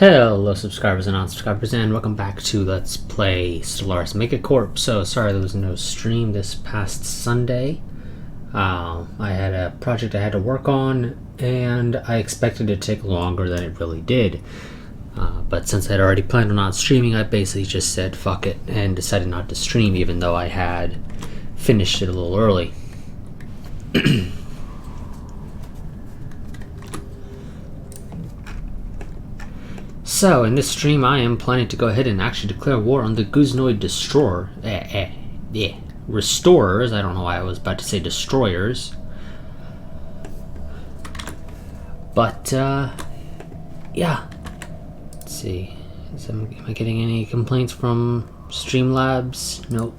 Hello subscribers and non-subscribers, and welcome back to Let's Play Stellaris MegaCorp. So sorry there was no stream this past Sunday. I had a project I had to work on and I expected it to take longer than it really did. But since I'd already planned on not streaming, I basically just said fuck it and decided not to stream, even though I had finished it a little early. So, in this stream, I am planning to go ahead and actually declare war on the Guznoid Destroyer. Restorers. I don't know why I was about to say destroyers. But, yeah. Let's see. Am I getting any complaints from Streamlabs? Nope.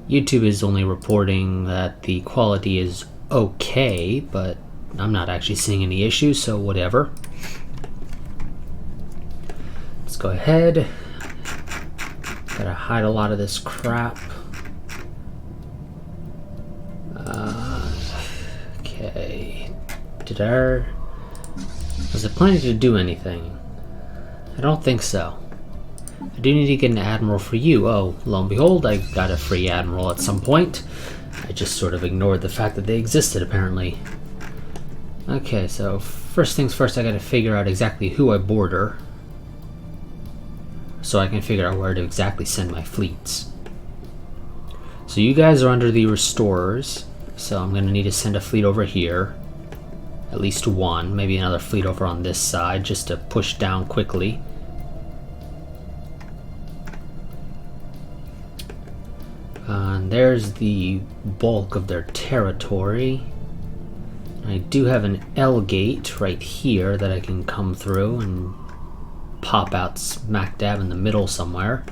YouTube is only reporting that the quality is okay, but I'm not actually seeing any issues, so whatever. Let's go ahead. Gotta hide a lot of this crap. Okay. Was I planning to do anything? I don't think so. I do need to get an admiral for you. Oh, lo and behold, I got a free admiral at some point. I just sort of ignored the fact that they existed, apparently. Okay, so first things first, I gotta figure out exactly who I border, so I can figure out where to exactly send my fleets. So you guys are under the Restorers, so I'm going to need to send a fleet over here. At least one, maybe another fleet over on this side, just to push down quickly. And there's the bulk of their territory. I do have an L gate right here that I can come through and pop out smack dab in the middle somewhere.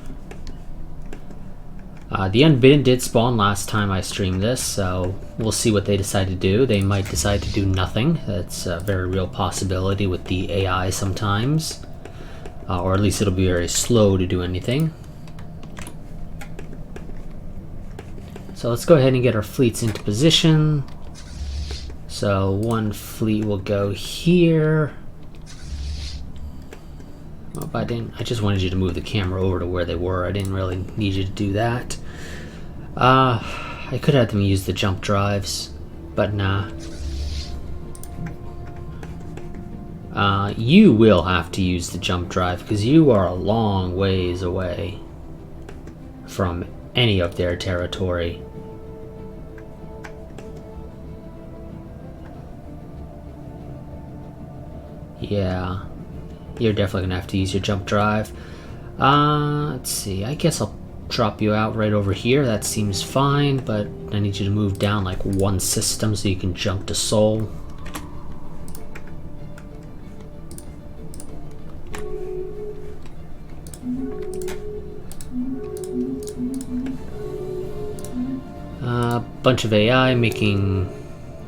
The Unbidden did spawn last time I streamed this, so we'll see what they decide to do. They might decide to do nothing. That's a very real possibility with the AI sometimes. Or at least it'll be very slow to do anything. So let's go ahead and get our fleets into position. So one fleet will go here. Oh, I just wanted you to move the camera over to where they were. I didn't really need you to do that. I could have them use the jump drives, but nah. You will have to use the jump drive because you are a long ways away from any of their territory. Yeah. You're definitely gonna have to use your jump drive. Let's see, I guess I'll drop you out right over here. That seems fine, but I need you to move down like one system so you can jump to Sol. Bunch of AI making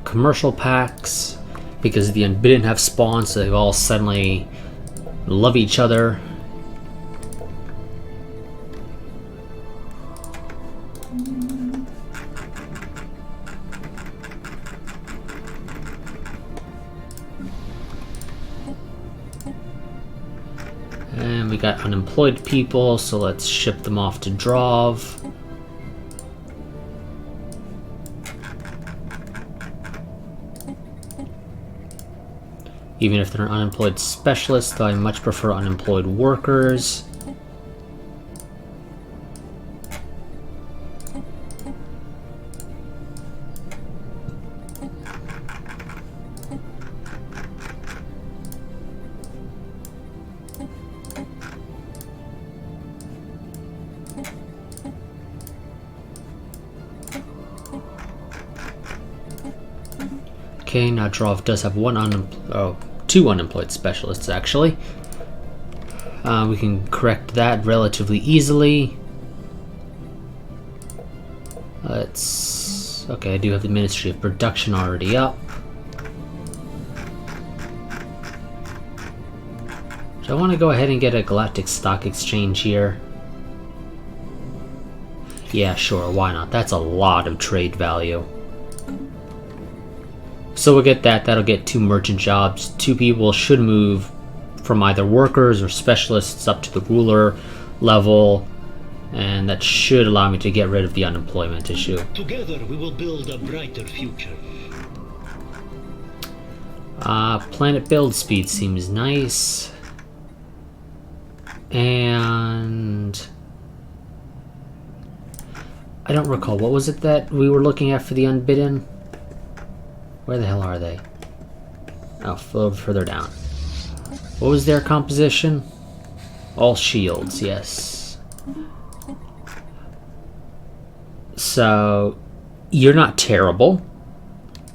commercial packs because the Unbidden have spawned, so they've all suddenly love each other. And we got unemployed people, so let's ship them off to Drov. Even if they're an unemployed specialist, though I much prefer unemployed workers. Okay, now Drov does have two unemployed specialists, actually. We can correct that relatively easily. Okay, I do have the Ministry of Production already up. So I want to go ahead and get a Galactic Stock Exchange here. Yeah, sure, why not? That's a lot of trade value. So we'll get that. That'll get 2 merchant jobs. 2 people should move from either workers or specialists up to the ruler level, and that should allow me to get rid of the unemployment issue. Together we will build a brighter future. Planet build speed seems nice. And I don't recall, what was it that we were looking at for the unbidden? Where the hell are they? Oh, further down. What was their composition? All shields, yes. So, you're not terrible.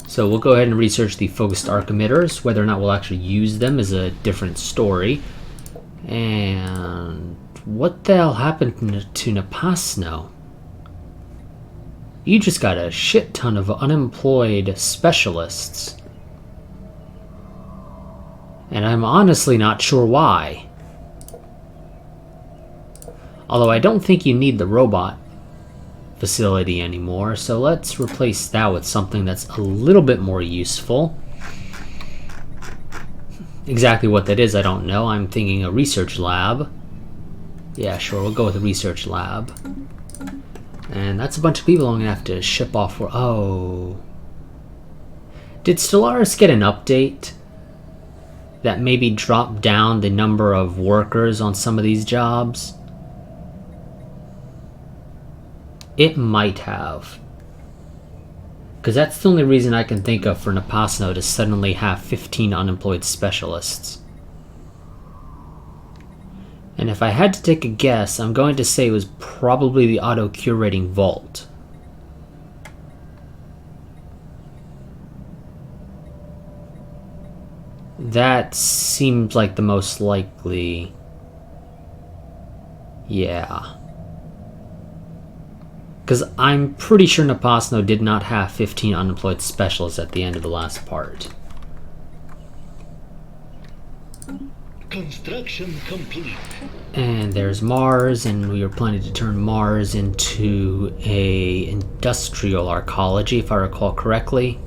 So we'll go ahead and research the focused arc emitters. Whether or not we'll actually use them is a different story. And what the hell happened to Napasno? You just got a shit ton of unemployed specialists. And I'm honestly not sure why. Although I don't think you need the robot facility anymore, so let's replace that with something that's a little bit more useful. Exactly what that is, I don't know. I'm thinking a research lab. Yeah, sure, we'll go with a research lab. And that's a bunch of people I'm gonna have to ship off for. Oh. Did Stellaris get an update that maybe dropped down the number of workers on some of these jobs? It might have. Because that's the only reason I can think of for Napasno to suddenly have 15 unemployed specialists. And if I had to take a guess, I'm going to say it was probably the auto-curating vault. That seems like the most likely. Yeah. Because I'm pretty sure Napasno did not have 15 unemployed specialists at the end of the last part. Construction complete. And there's Mars, and we were planning to turn Mars into a industrial arcology, if I recall correctly.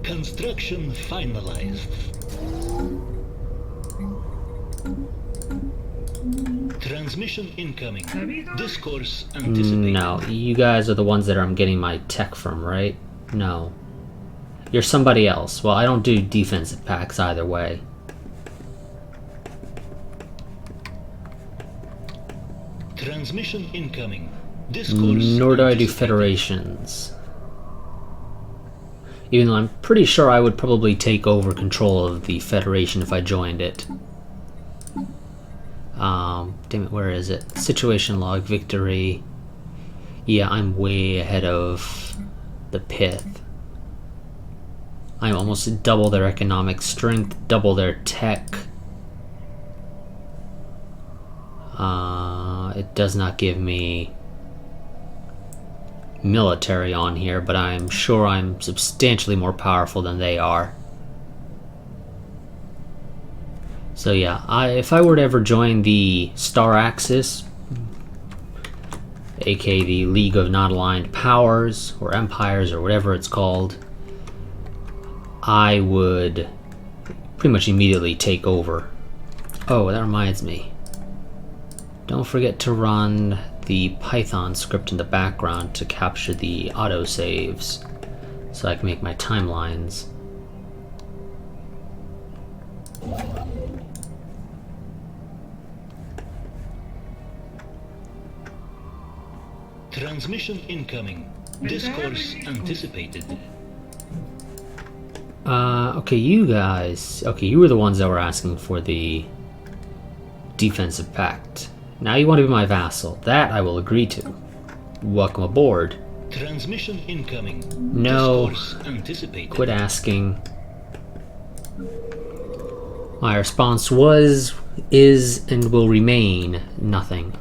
Construction finalized. Transmission incoming. Discourse anticipated. No, you guys are the ones that I'm getting my tech from, right? No. You're somebody else. Well, I don't do defensive packs either way. Transmission incoming. Discourse Nor do I do federations. Even though I'm pretty sure I would probably take over control of the Federation if I joined it. Damn it, where is it? Situation log, victory. Yeah, I'm way ahead of the Pith. I'm almost double their economic strength, double their tech. It does not give me military on here, but I'm sure I'm substantially more powerful than they are. So yeah, if I were to ever join the Star Axis, aka the League of Non-Aligned Powers, or Empires, or whatever it's called, I would pretty much immediately take over. Oh, that reminds me. Don't forget to run the Python script in the background to capture the autosaves, so I can make my timelines. Transmission incoming. Discourse anticipated. Okay, you guys. Okay, you were the ones that were asking for the defensive pact. Now you want to be my vassal. That I will agree to. Welcome aboard. Transmission incoming. No. Discourse anticipated. Quit asking. My response was, is, and will remain nothing.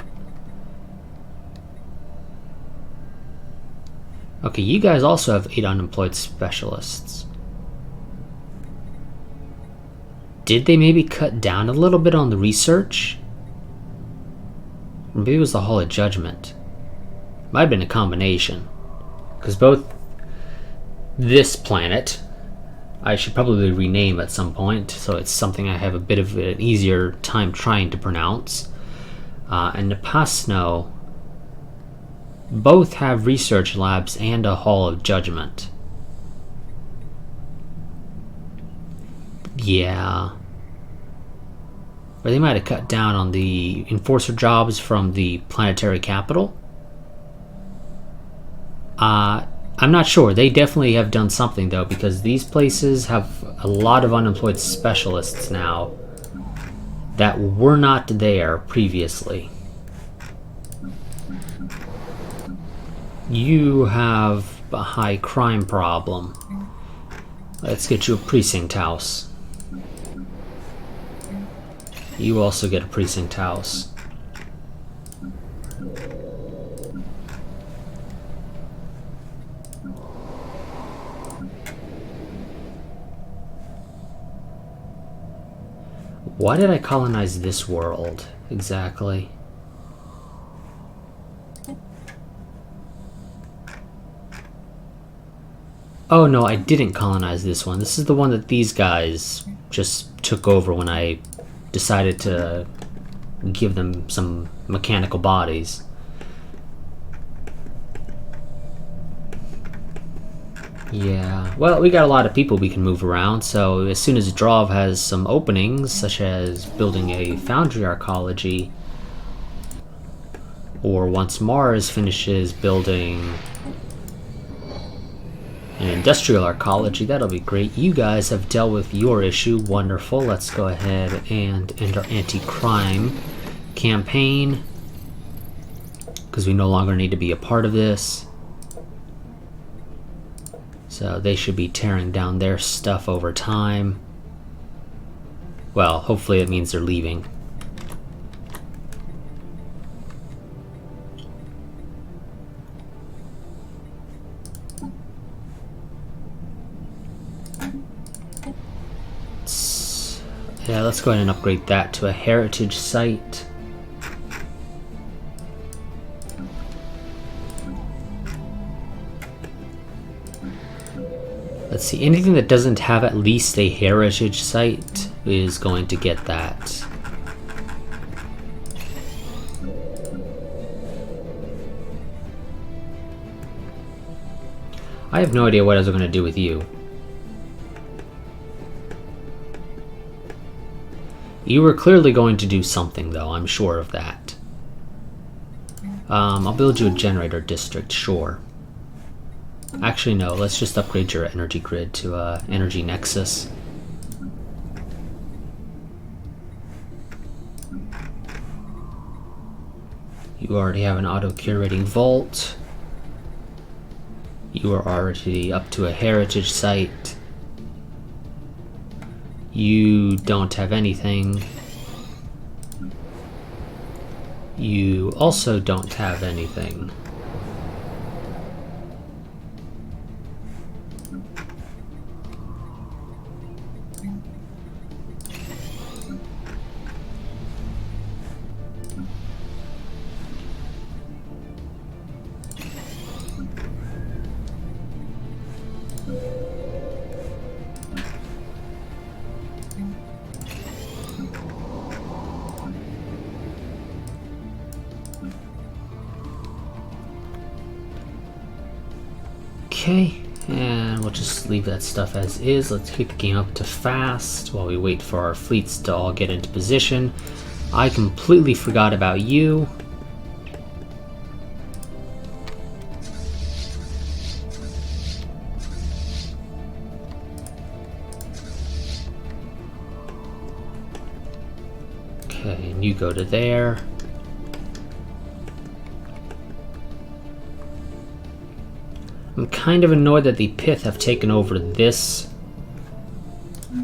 Okay, you guys also have 8 unemployed specialists. Did they maybe cut down a little bit on the research? Or maybe it was the Hall of Judgment. Might have been a combination. Because both this planet, I should probably rename at some point, so it's something I have a bit of an easier time trying to pronounce. And Nepasno both have research labs and a Hall of Judgment. Yeah. Or they might have cut down on the enforcer jobs from the planetary capital. I'm not sure. They definitely have done something, though, because these places have a lot of unemployed specialists now that were not there previously. You have a high crime problem. Let's get you a precinct house. You also get a precinct house. Why did I colonize this world, exactly? Oh no, I didn't colonize this one. This is the one that these guys just took over when I decided to give them some mechanical bodies. Yeah, well, we got a lot of people we can move around, so as soon as Drov has some openings, such as building a foundry arcology, or once Mars finishes building an industrial arcology, that'll be great. You guys have dealt with your issue, wonderful. Let's go ahead and end our anti-crime campaign, because we no longer need to be a part of this. So they should be tearing down their stuff over time. Well, hopefully it means they're leaving. Yeah, let's go ahead and upgrade that to a heritage site. Let's see, anything that doesn't have at least a heritage site is going to get that. I have no idea what I was going to do with you. You were clearly going to do something, though, I'm sure of that. I'll build you a generator district, sure. Actually, no, let's just upgrade your energy grid to energy nexus. You already have an auto-curating vault. You are already up to a heritage site. You don't have anything. You also don't have anything. Okay, and we'll just leave that stuff as is. Let's kick the game up to fast while we wait for our fleets to all get into position. I completely forgot about you. Okay, and you go to there. I'm kind of annoyed that the Pith have taken over this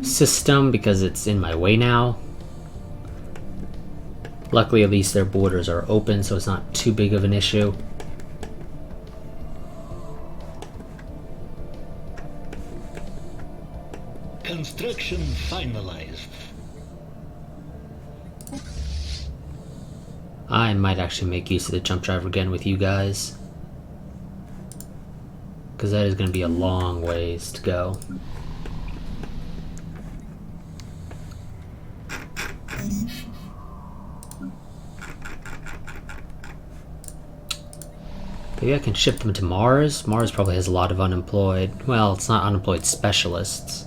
system because it's in my way now. Luckily, at least their borders are open, so it's not too big of an issue. Construction finalized. I might actually make use of the jump drive again with you guys, because that is going to be a long ways to go. Maybe I can ship them to Mars. Mars probably has a lot of unemployed. Well, it's not unemployed specialists.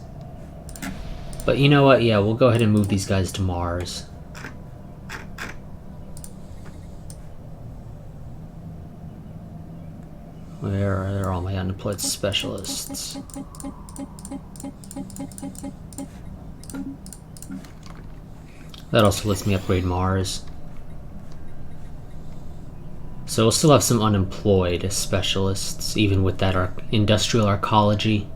But you know what? Yeah, we'll go ahead and move these guys to Mars. Where are all my unemployed specialists? That also lets me upgrade Mars. So we'll still have some unemployed specialists, even with that industrial arcology.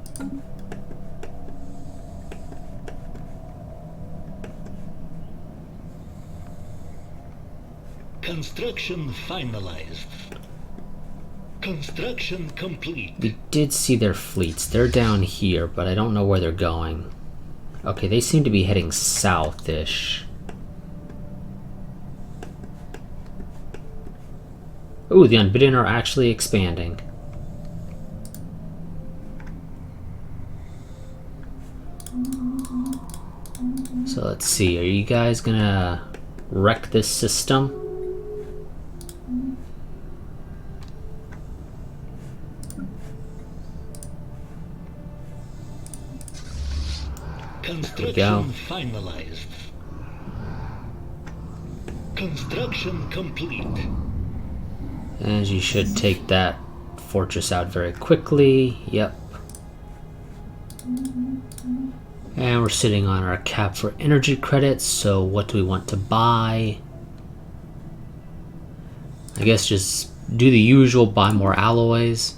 Construction finalized. Construction complete. We did see their fleets. They're down here, but I don't know where they're going. Okay, they seem to be heading south-ish. Ooh, the Unbidden are actually expanding. So let's see, are you guys gonna wreck this system? Construction finalized. Construction complete. As you should take that fortress out very quickly. Yep. And we're sitting on our cap for energy credits, so what do we want to buy? I guess just do the usual, buy more alloys.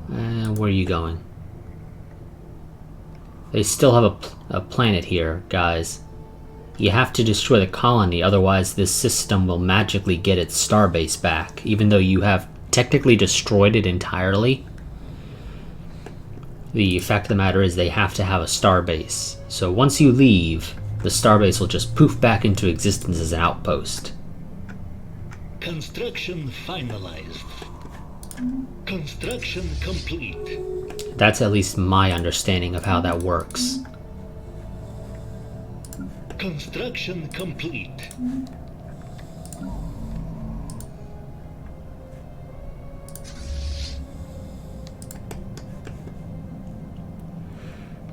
And where are you going? They still have a planet here, guys. You have to destroy the colony, otherwise this system will magically get its starbase back, even though you have technically destroyed it entirely. The fact of the matter is they have to have a starbase. So once you leave, the starbase will just poof back into existence as an outpost. Construction finalized. Construction complete. That's at least my understanding of how that works. Construction complete.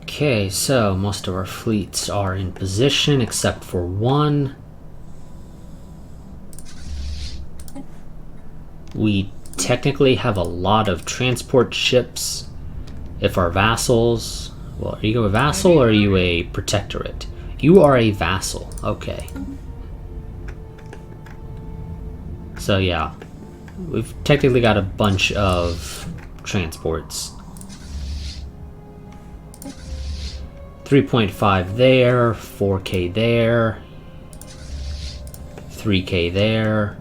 Okay, so most of our fleets are in position except for one. We technically have a lot of transport ships. If our vassals... Well, are you a vassal or are you a protectorate? You are a vassal. Okay. So yeah, we've technically got a bunch of transports. 3.5 there, 4K there, 3K there.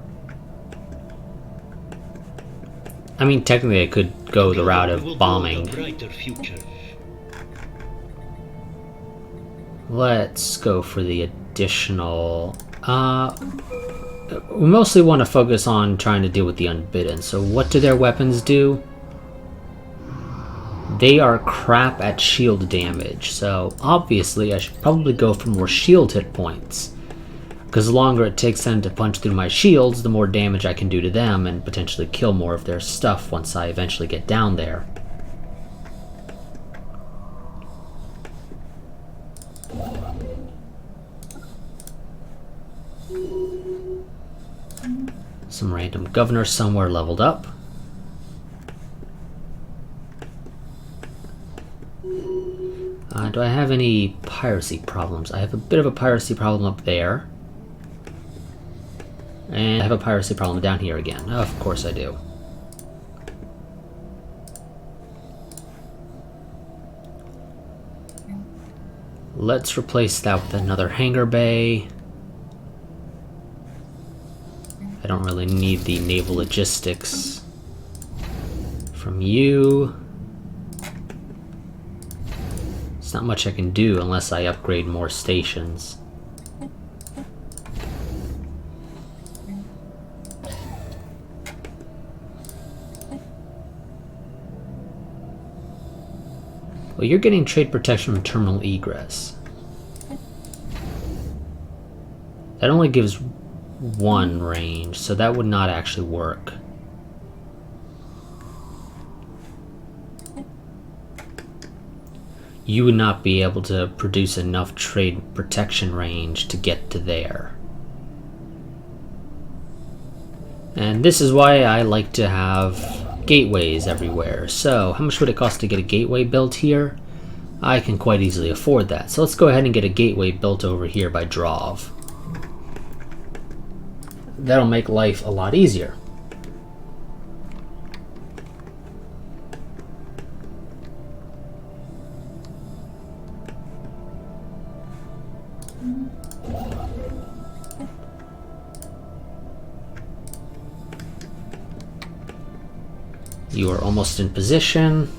I mean, technically I could go the route of bombing. Let's go for the additional... we mostly want to focus on trying to deal with the Unbidden. So what do their weapons do? They are crap at shield damage, so obviously I should probably go for more shield hit points. Because the longer it takes them to punch through my shields, the more damage I can do to them and potentially kill more of their stuff once I eventually get down there. Some random governor somewhere leveled up. Do I have any piracy problems? I have a bit of a piracy problem up there. And I have a piracy problem down here again. Of course I do. Let's replace that with another hangar bay. I don't really need the naval logistics from you. There's not much I can do unless I upgrade more stations. Well, you're getting trade protection from terminal egress. That only gives 1 range, so that would not actually work. You would not be able to produce enough trade protection range to get to there. And this is why I like to have gateways everywhere. So how much would it cost to get a gateway built here? I can quite easily afford that. So let's go ahead and get a gateway built over here by Drov. That'll make life a lot easier. You are almost in position.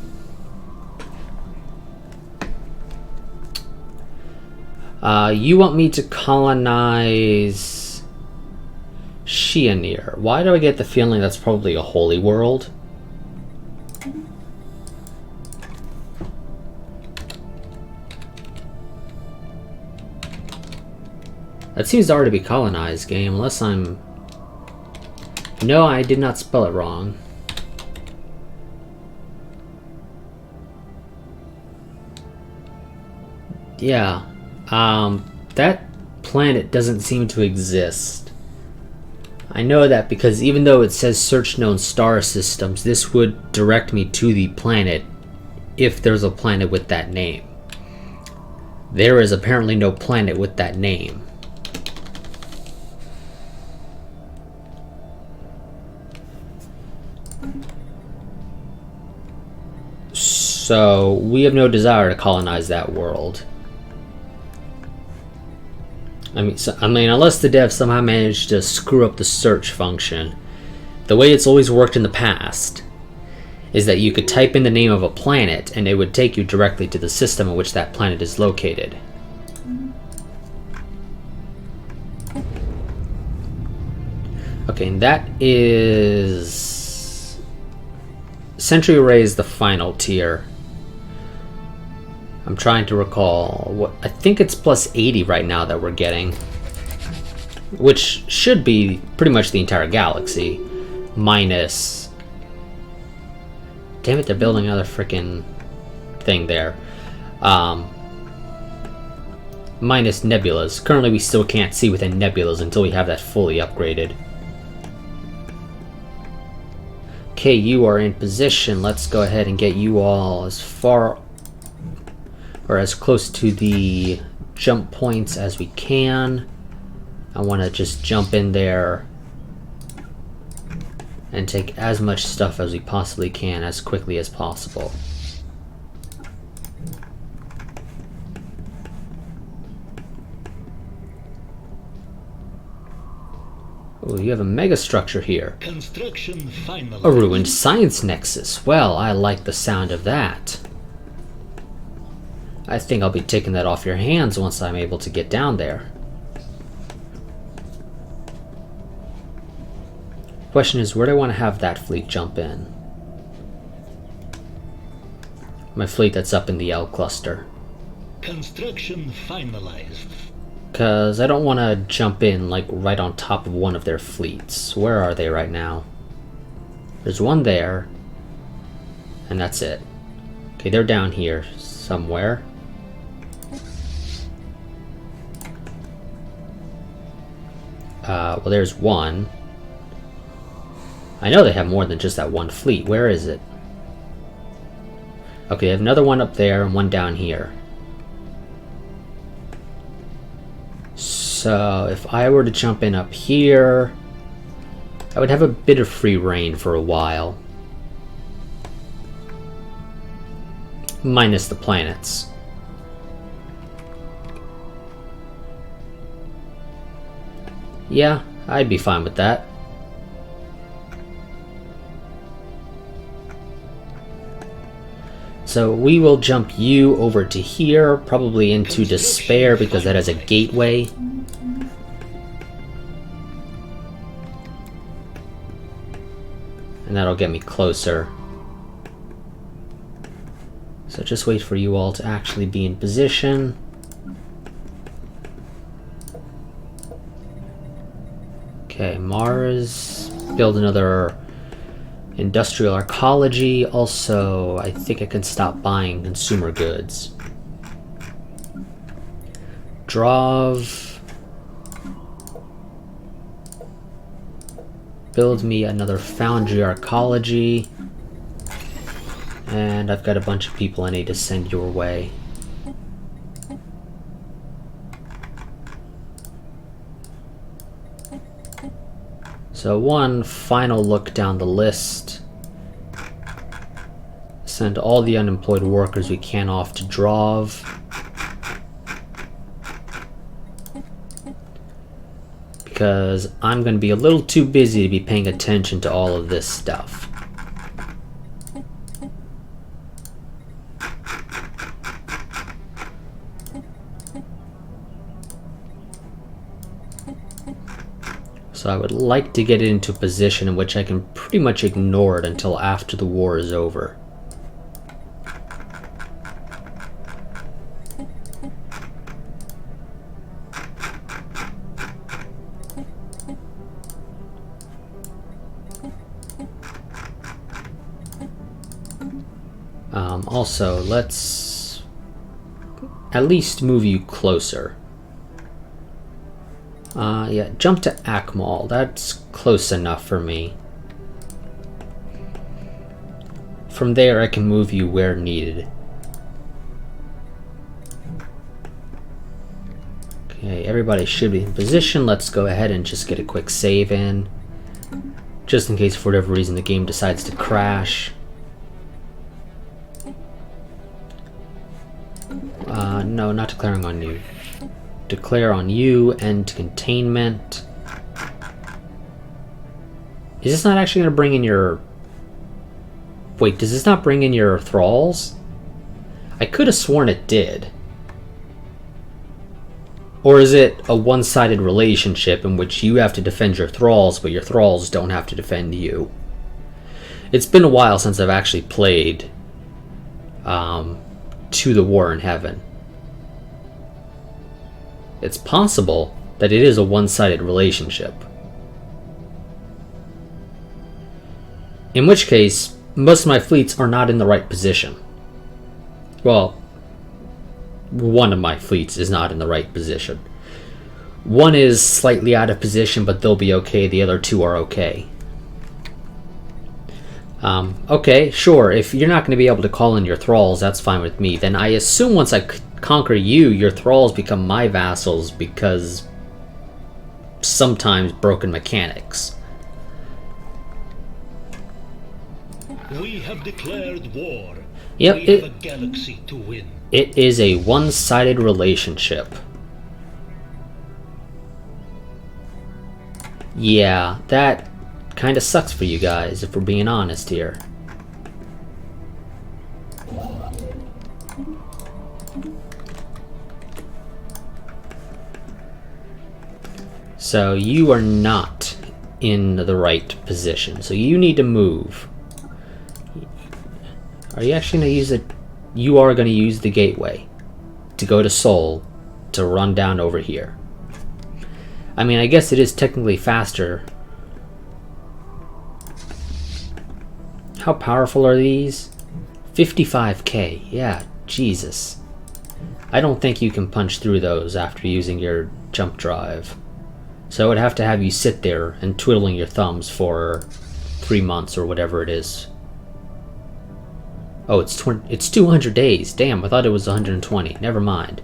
You want me to colonize Shianir. Why do I get the feeling that's probably a holy world? That seems to already be colonized, game, unless I'm... No, I did not spell it wrong. Yeah, that planet doesn't seem to exist. I know that because even though it says search known star systems, this would direct me to the planet if there's a planet with that name. There is apparently no planet with that name. So we have no desire to colonize that world. I mean, unless the devs somehow managed to screw up the search function. The way it's always worked in the past is that you could type in the name of a planet and it would take you directly to the system in which that planet is located. Okay, and that is... Sentry Array is the final tier. I'm trying to recall what I think it's plus 80 right now that we're getting, which should be pretty much the entire galaxy, minus. Damn it! They're building another freaking thing there. Minus nebulas. Currently, we still can't see within nebulas until we have that fully upgraded. Okay, you are in position. Let's go ahead and get you all as far or as close to the jump points as we can. I want to just jump in there and take as much stuff as we possibly can as quickly as possible. Oh, you have a mega structure here. Construction finalized. A ruined science nexus. Well, I like the sound of that. I think I'll be taking that off your hands once I'm able to get down there. Question is, where do I want to have that fleet jump in? My fleet that's up in the L cluster. Construction finalized. Because I don't want to jump in like right on top of one of their fleets. Where are they right now? There's one there. And that's it. Okay, they're down here somewhere. Well, there's one. I know they have more than just that one fleet. Where is it? Okay, they have another one up there and one down here. So, if I were to jump in up here, I would have a bit of free reign for a while. Minus the planets. Yeah, I'd be fine with that. So we will jump you over to here, probably into Despair because that has a gateway. And that'll get me closer. So just wait for you all to actually be in position. Okay, Mars. Build another industrial arcology. Also, I think I can stop buying consumer goods. Drov. Build me another foundry arcology. And I've got a bunch of people I need to send your way. So one final look down the list. Send all the unemployed workers we can off to Drov. Because I'm going to be a little too busy to be paying attention to all of this stuff. So I would like to get it into a position in which I can pretty much ignore it until after the war is over. Also, let's at least move you closer. Yeah, jump to Akmal. That's close enough for me. From there, I can move you where needed. Okay, everybody should be in position. Let's go ahead and just get a quick save in. Just in case, for whatever reason, the game decides to crash. No, not declaring on you. Declare on you, end containment. Is this not actually going to bring in your... Wait, does this not bring in your thralls? I could have sworn it did. Or is it a one-sided relationship in which you have to defend your thralls, but your thralls don't have to defend you? It's been a while since I've actually played To the War in Heaven. It's possible that it is a one-sided relationship. In which case, most of my fleets are not in the right position. Well, one of my fleets is not in the right position. One is slightly out of position, but they'll be okay. The other two are okay. Okay, sure. If you're not going to be able to call in your thralls, that's fine with me. Then I assume once I conquer you, your thralls become my vassals because sometimes broken mechanics. We have declared war. Yep, we have a galaxy to win. It is a one-sided relationship. Yeah, that kind of sucks for you guys, if we're being honest here. So you are not in the right position, so you need to move. Are you actually going to use it? You are going to use the gateway to go to Seoul to run down over here. I mean, I guess it is technically faster. How powerful are these? 55k. Yeah, Jesus. I don't think you can punch through those after using your jump drive. So I would have to have you sit there and twiddling your thumbs for 3 months or whatever it is. Oh, it's 200 days. Damn, I thought it was 120. Never mind.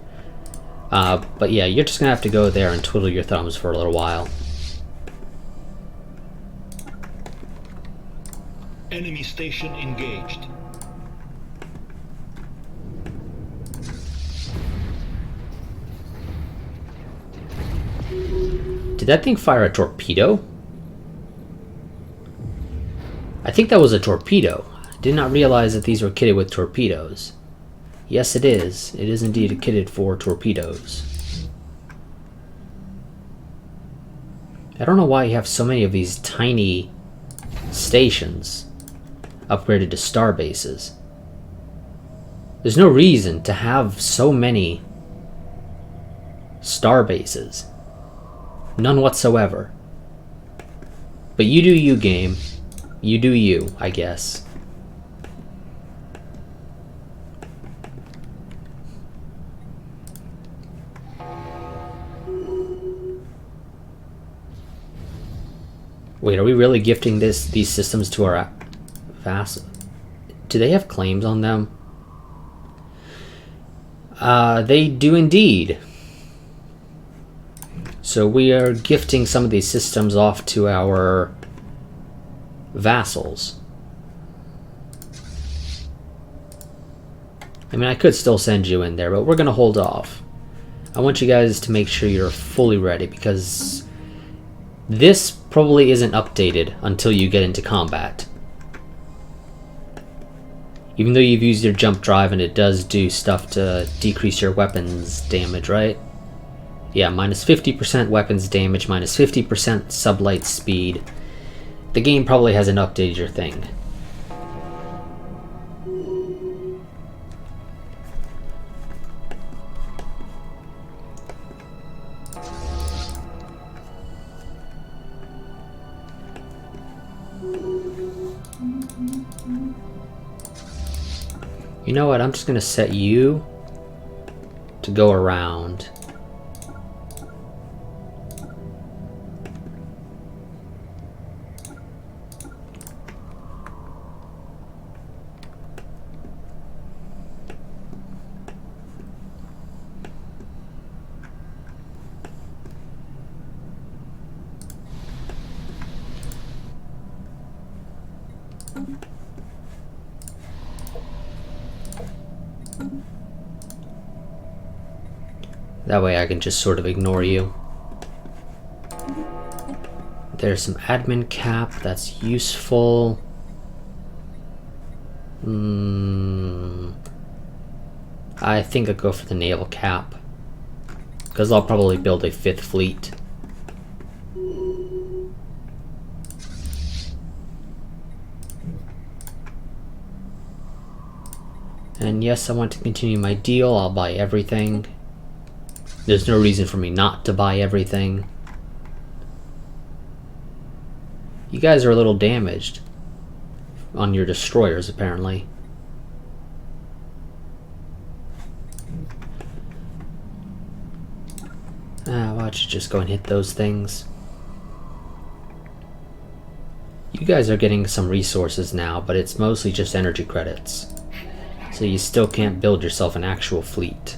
But yeah, you're just gonna have to go there and twiddle your thumbs for a little while. Enemy station engaged. Did that thing fire a torpedo? I think that was a torpedo. I did not realize that these were kitted with torpedoes. Yes, it is. It is indeed kitted for torpedoes. I don't know why you have so many of these tiny stations upgraded to star bases. There's no reason to have so many star bases. None whatsoever. But you do you, game. You do you, I guess. Wait, are we really gifting these systems to our vassal? Do they have claims on them? They do indeed. So we are gifting some of these systems off to our vassals. I mean, I could still send you in there, but we're gonna hold off. I want you guys to make sure you're fully ready, because this probably isn't updated until you get into combat. Even though you've used your jump drive and it does do stuff to decrease your weapons damage, right? Yeah, minus 50% weapons damage, minus 50% sublight speed. The game probably hasn't updated your thing. You know what, I'm just gonna set you to go around. That way I can just sort of ignore you. There's some admin cap, that's useful. I think I'll go for the naval cap, because I'll probably build a 5th fleet. And yes, I want to continue my deal. I'll buy everything. There's no reason for me not to buy everything. You guys are a little damaged on your destroyers, apparently. Why don't you just go and hit those things? You guys are getting some resources now, but it's mostly just energy credits. So you still can't build yourself an actual fleet.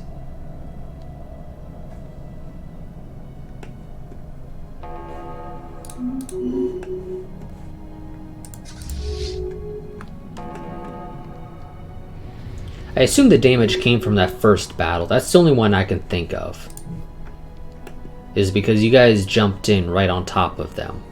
I assume the damage came from that first battle. That's the only one I can think of. Is because you guys jumped in right on top of them.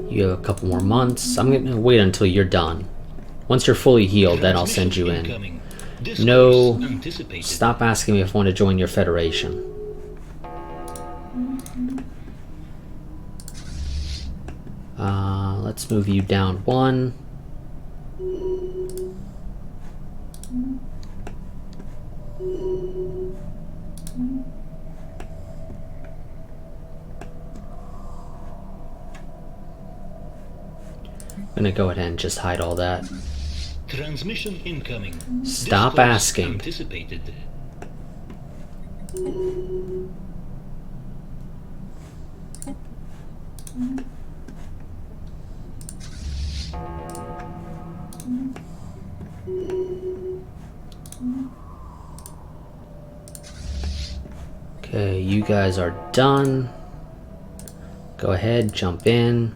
You have a couple more months. I'm gonna wait until you're done. Once you're fully healed, then I'll send you in. No, stop asking me if I want to join your federation. Let's move you down 1. I'm gonna go ahead and just hide all that. Transmission incoming. Stop asking. Anticipated. Okay, you guys are done. Go ahead, jump in.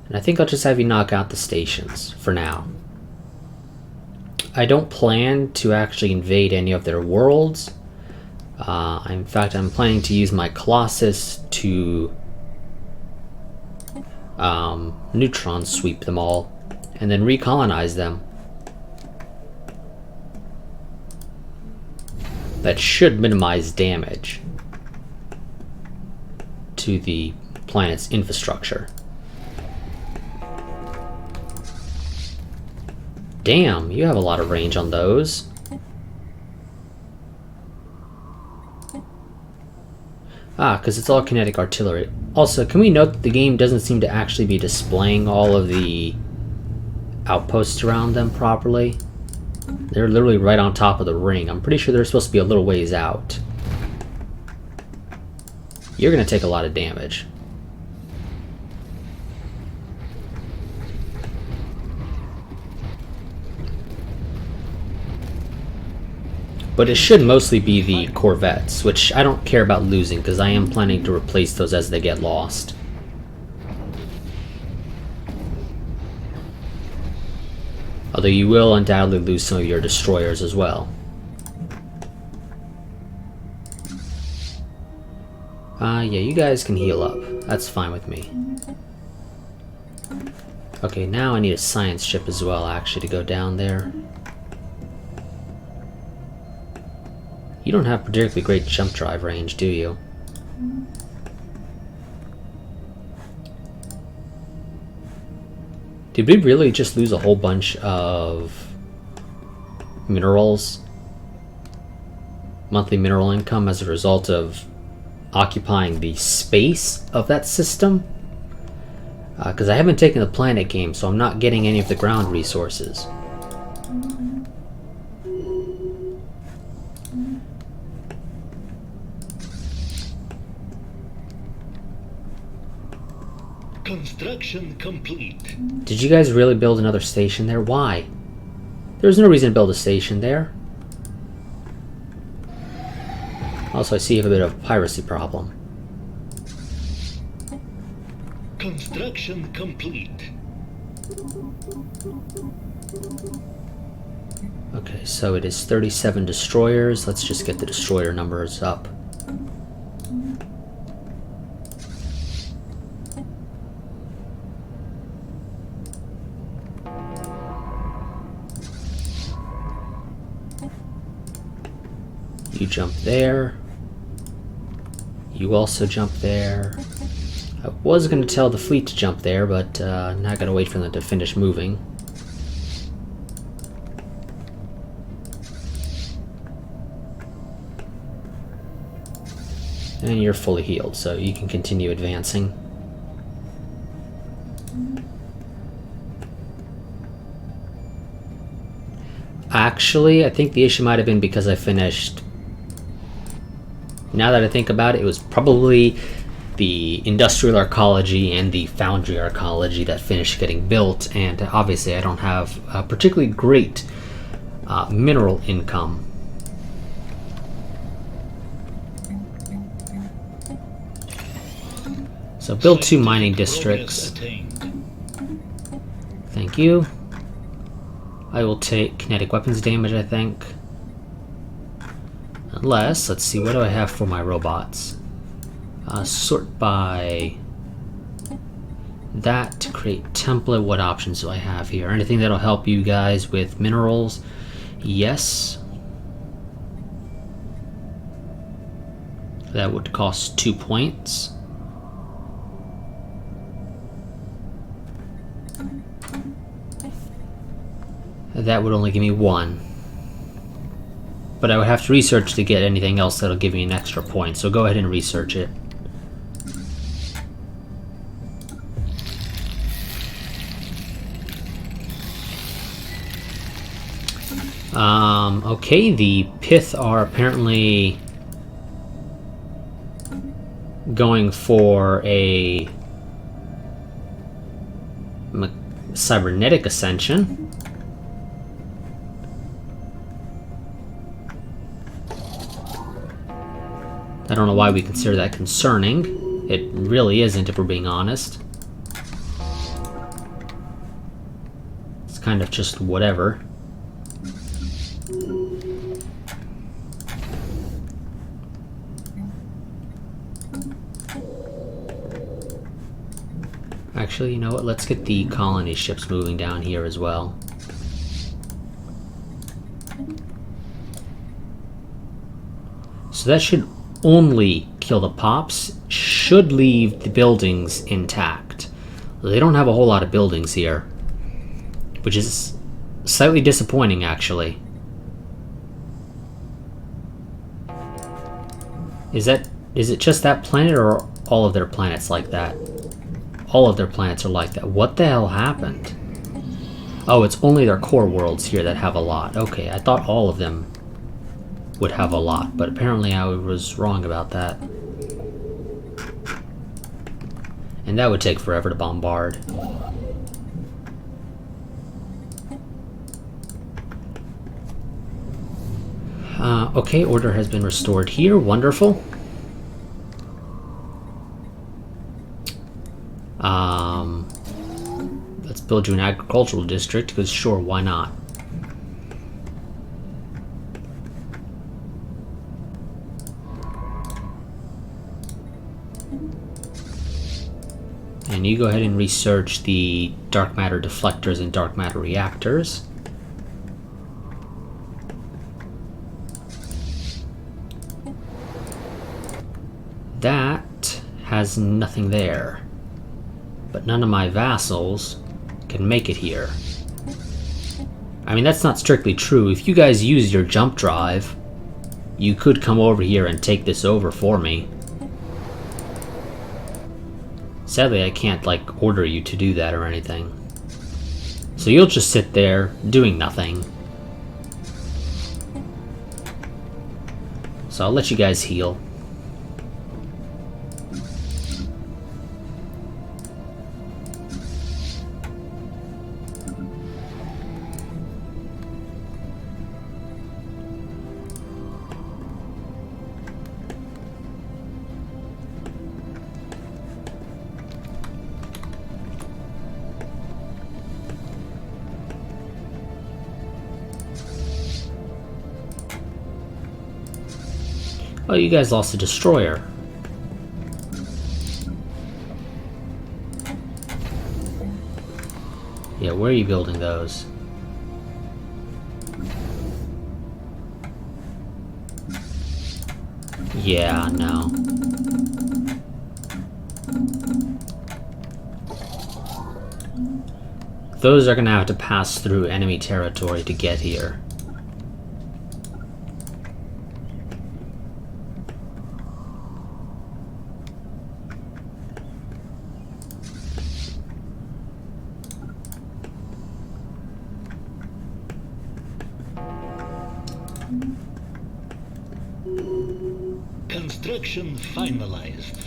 And I think I'll just have you knock out the stations for now. I don't plan to actually invade any of their worlds. In fact, I'm planning to use my Colossus to neutron sweep them all and then recolonize them. That should minimize damage to the planet's infrastructure. Damn, you have a lot of range on those. Ah, because it's all kinetic artillery. Also, can we note that the game doesn't seem to actually be displaying all of the outposts around them properly? They're literally right on top of the ring. I'm pretty sure they're supposed to be a little ways out. You're going to take a lot of damage. But it should mostly be the corvettes, which I don't care about losing because I am planning to replace those as they get lost. Although you will undoubtedly lose some of your destroyers as well. Yeah, you guys can heal up. That's fine with me. Okay, now I need a science ship as well, actually, to go down there. You don't have particularly great jump drive range, do you? Did we really just lose a whole bunch of minerals? Monthly mineral income as a result of occupying the space of that system? Because I haven't taken the planet game, so I'm not getting any of the ground resources. Construction complete. Did you guys really build another station there? Why? There's no reason to build a station there. Also, I see you have a bit of a piracy problem. Construction complete. Okay, so it is 37 destroyers. Let's just get the destroyer numbers up. You jump there. You also jump there. I was going to tell the fleet to jump there, but not going to wait for them to finish moving. And you're fully healed, so you can continue advancing. Actually, I think the issue might have been because I finished... Now that I think about it, it was probably the industrial arcology and the foundry arcology that finished getting built, and obviously I don't have a particularly great mineral income. So build 2 mining districts. Thank you. I will take kinetic weapons damage, I think. Unless, let's see, what do I have for my robots? Sort by that to create template. What options do I have here? Anything that'll help you guys with minerals? Yes. That would cost 2 points. That would only give me 1. But I would have to research to get anything else that'll give me an extra point, so go ahead and research it. Okay, the Pith are apparently going for a cybernetic ascension. I don't know why we consider that concerning. It really isn't, if we're being honest. It's kind of just whatever. Actually, you know what? Let's get the colony ships moving down here as well. So that should only kill the pops, should leave the buildings intact. They don't have a whole lot of buildings here, which is Slightly disappointing, actually. Is it just that planet, or are all of their planets like that? All of their planets are like that. What the hell happened? Oh, it's only their core worlds here that have a lot. Okay, I thought all of them would have a lot, but apparently I was wrong about that. And that would take forever to bombard. Okay, order has been restored here. Wonderful. Let's build you an agricultural district, because sure, why not? And you go ahead and research the dark matter deflectors and dark matter reactors. That has nothing there. But none of my vassals can make it here. I mean, that's not strictly true. If you guys use your jump drive, you could come over here and take this over for me. Sadly, I can't, like, order you to do that or anything. So you'll just sit there, doing nothing. So I'll let you guys heal. Oh, you guys lost a destroyer. Yeah, where are you building those? Yeah, no. Those are gonna have to pass through enemy territory to get here. Construction finalized.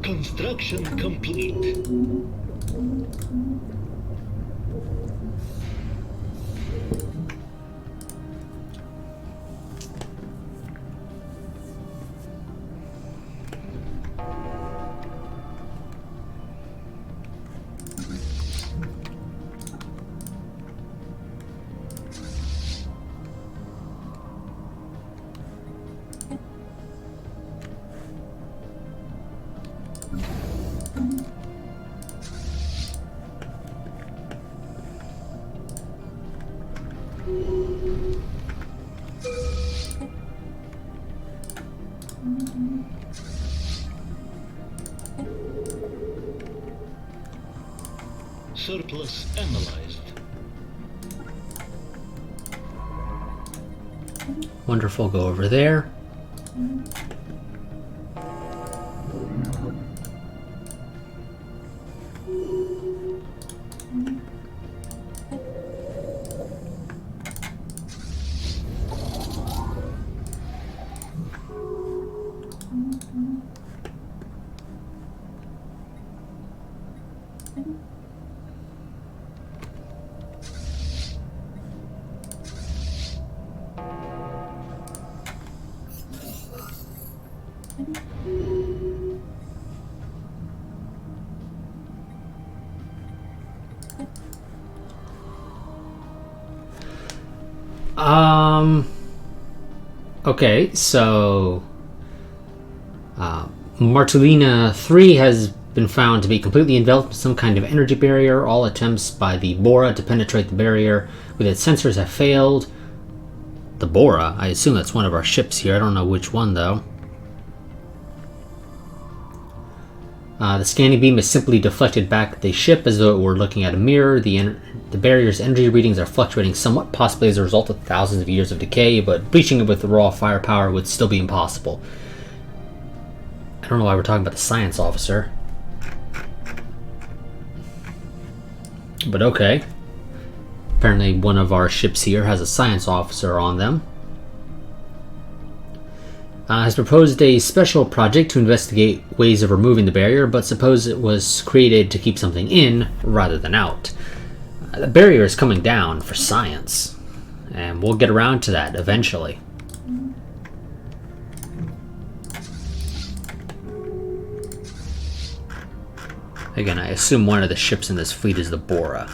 Construction complete. Surplus analyzed. Wonderful, go over there. Okay, so Martulina 3 has been found to be completely enveloped in some kind of energy barrier. All attempts by the Bora to penetrate the barrier with its sensors have failed. The Bora? I assume that's one of our ships here. I don't know which one, though. The scanning beam is simply deflected back at the ship as though it were looking at a mirror. The barrier's energy readings are fluctuating somewhat, possibly as a result of thousands of years of decay, but breaching it with the raw firepower would still be impossible. I don't know why we're talking about the science officer. But okay. Apparently one of our ships here has a science officer on them. Has proposed a special project to investigate ways of removing the barrier, but suppose it was created to keep something in rather than out. The barrier is coming down for science, and we'll get around to that eventually. Again, I assume one of the ships in this fleet is the Bora.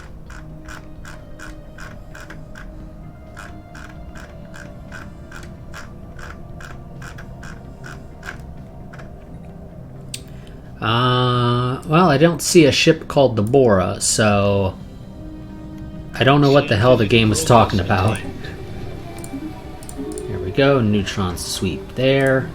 Well, I don't see a ship called the Bora, so I don't know what the hell the game was talking about. Here we go, neutron sweep there.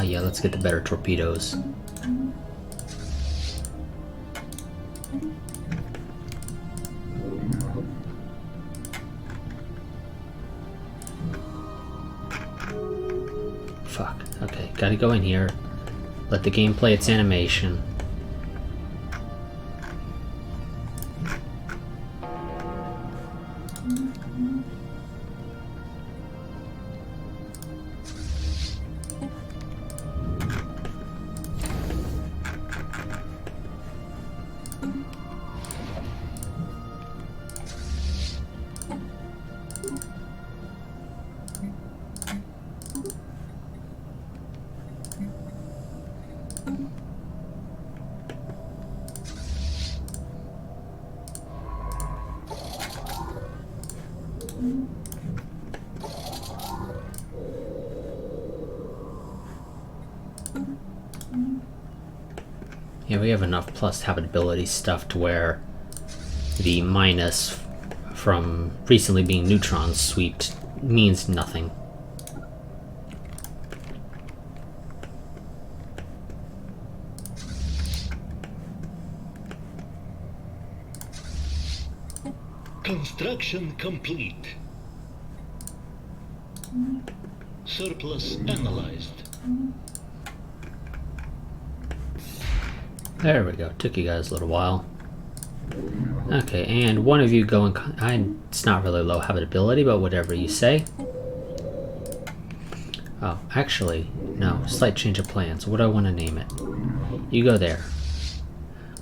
Yeah, let's get the better torpedoes. Fuck. Okay, gotta go in here. Let the game play its animation. Yeah, we have enough plus habitability stuff to where the minus from recently being neutron swept means nothing. Construction complete. Surplus analyzed. There we go. Took you guys a little while. Okay, and one of you go and... It's not really low habitability, but whatever you say. Oh, actually, no. Slight change of plans. What do I want to name it? You go there.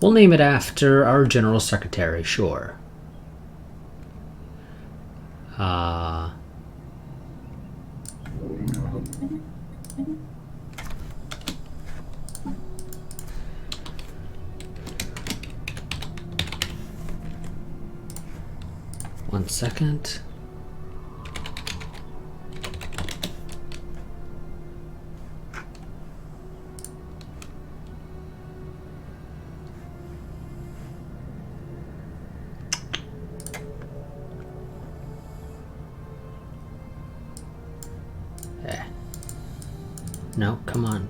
We'll name it after our General Secretary, sure. One second. No, come on.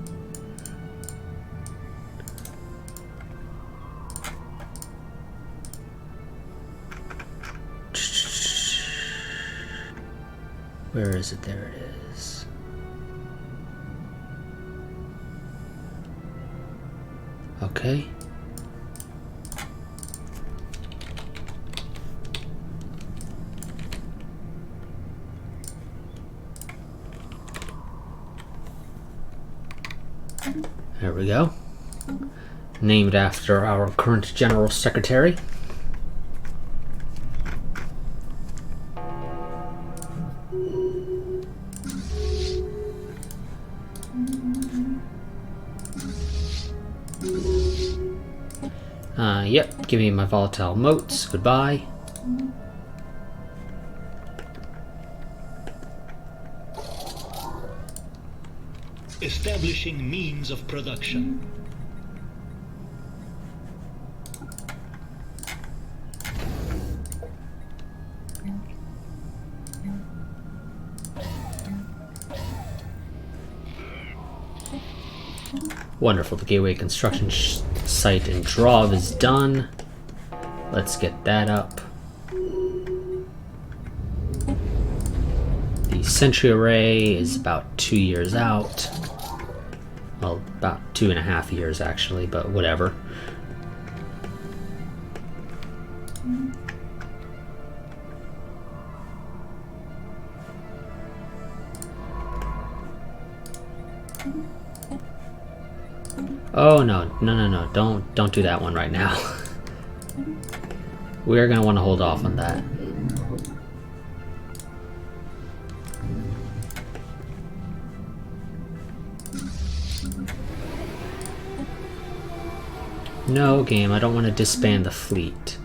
Where is it? There it is. Okay. There we go. Named after our current General Secretary. Yep, give me my volatile motes. Goodbye. Establishing means of production. Wonderful, the gateway construction site in Drov is done. Let's get that up. The sentry array is about 2 years out. Well, about 2.5 years actually, but whatever. Oh no, don't do that one right now. We're gonna want to hold off on that. No, game, I don't want to disband the fleet.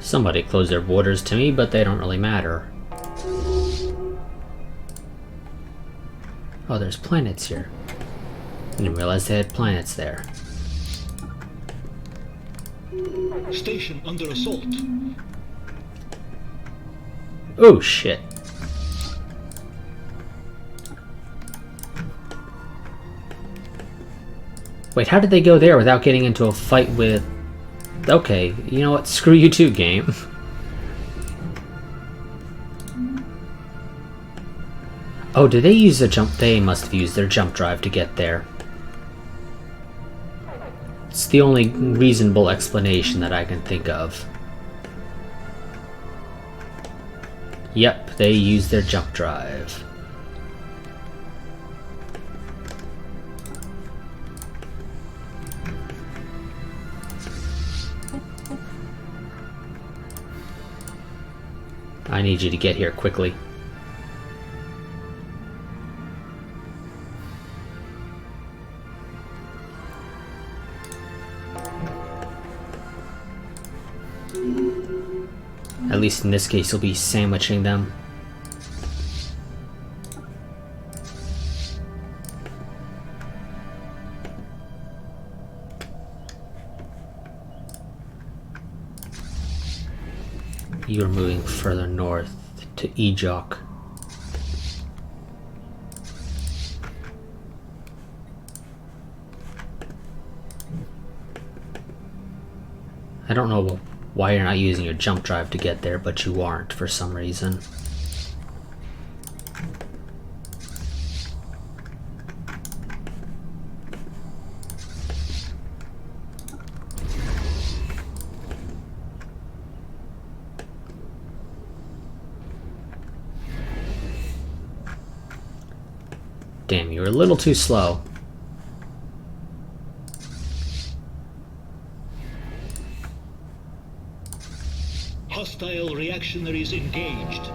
Somebody closed their borders to me, but they don't really matter. Oh, there's planets here. I didn't realize they had planets there. Station under assault. Oh shit. Wait, how did they go there without getting into a fight with... Okay, you know what? Screw you too, game. Oh, did they use a jump? They must have used their jump drive to get there. It's the only reasonable explanation that I can think of. Yep, they used their jump drive. I need you to get here quickly. At least in this case, you'll be sandwiching them. You're moving further north to Ejok. I don't know why you're not using your jump drive to get there, but you aren't for some reason. Damn, you were a little too slow. Hostile reactionaries engaged.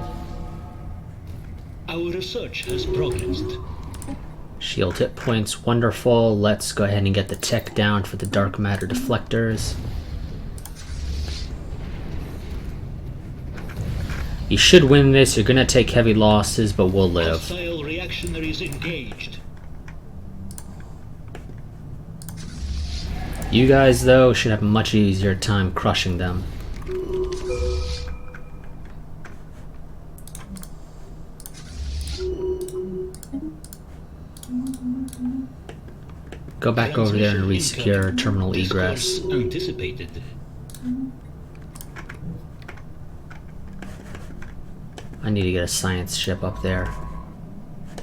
Our research has progressed. Shield hit points, wonderful. Let's go ahead and get the tech down for the dark matter deflectors. You should win this. You're gonna take heavy losses, but we'll live. Hostile reactionaries engaged. You guys, though, should have a much easier time crushing them. Go back over there and re-secure terminal egress. Anticipated. I need to get a science ship up there.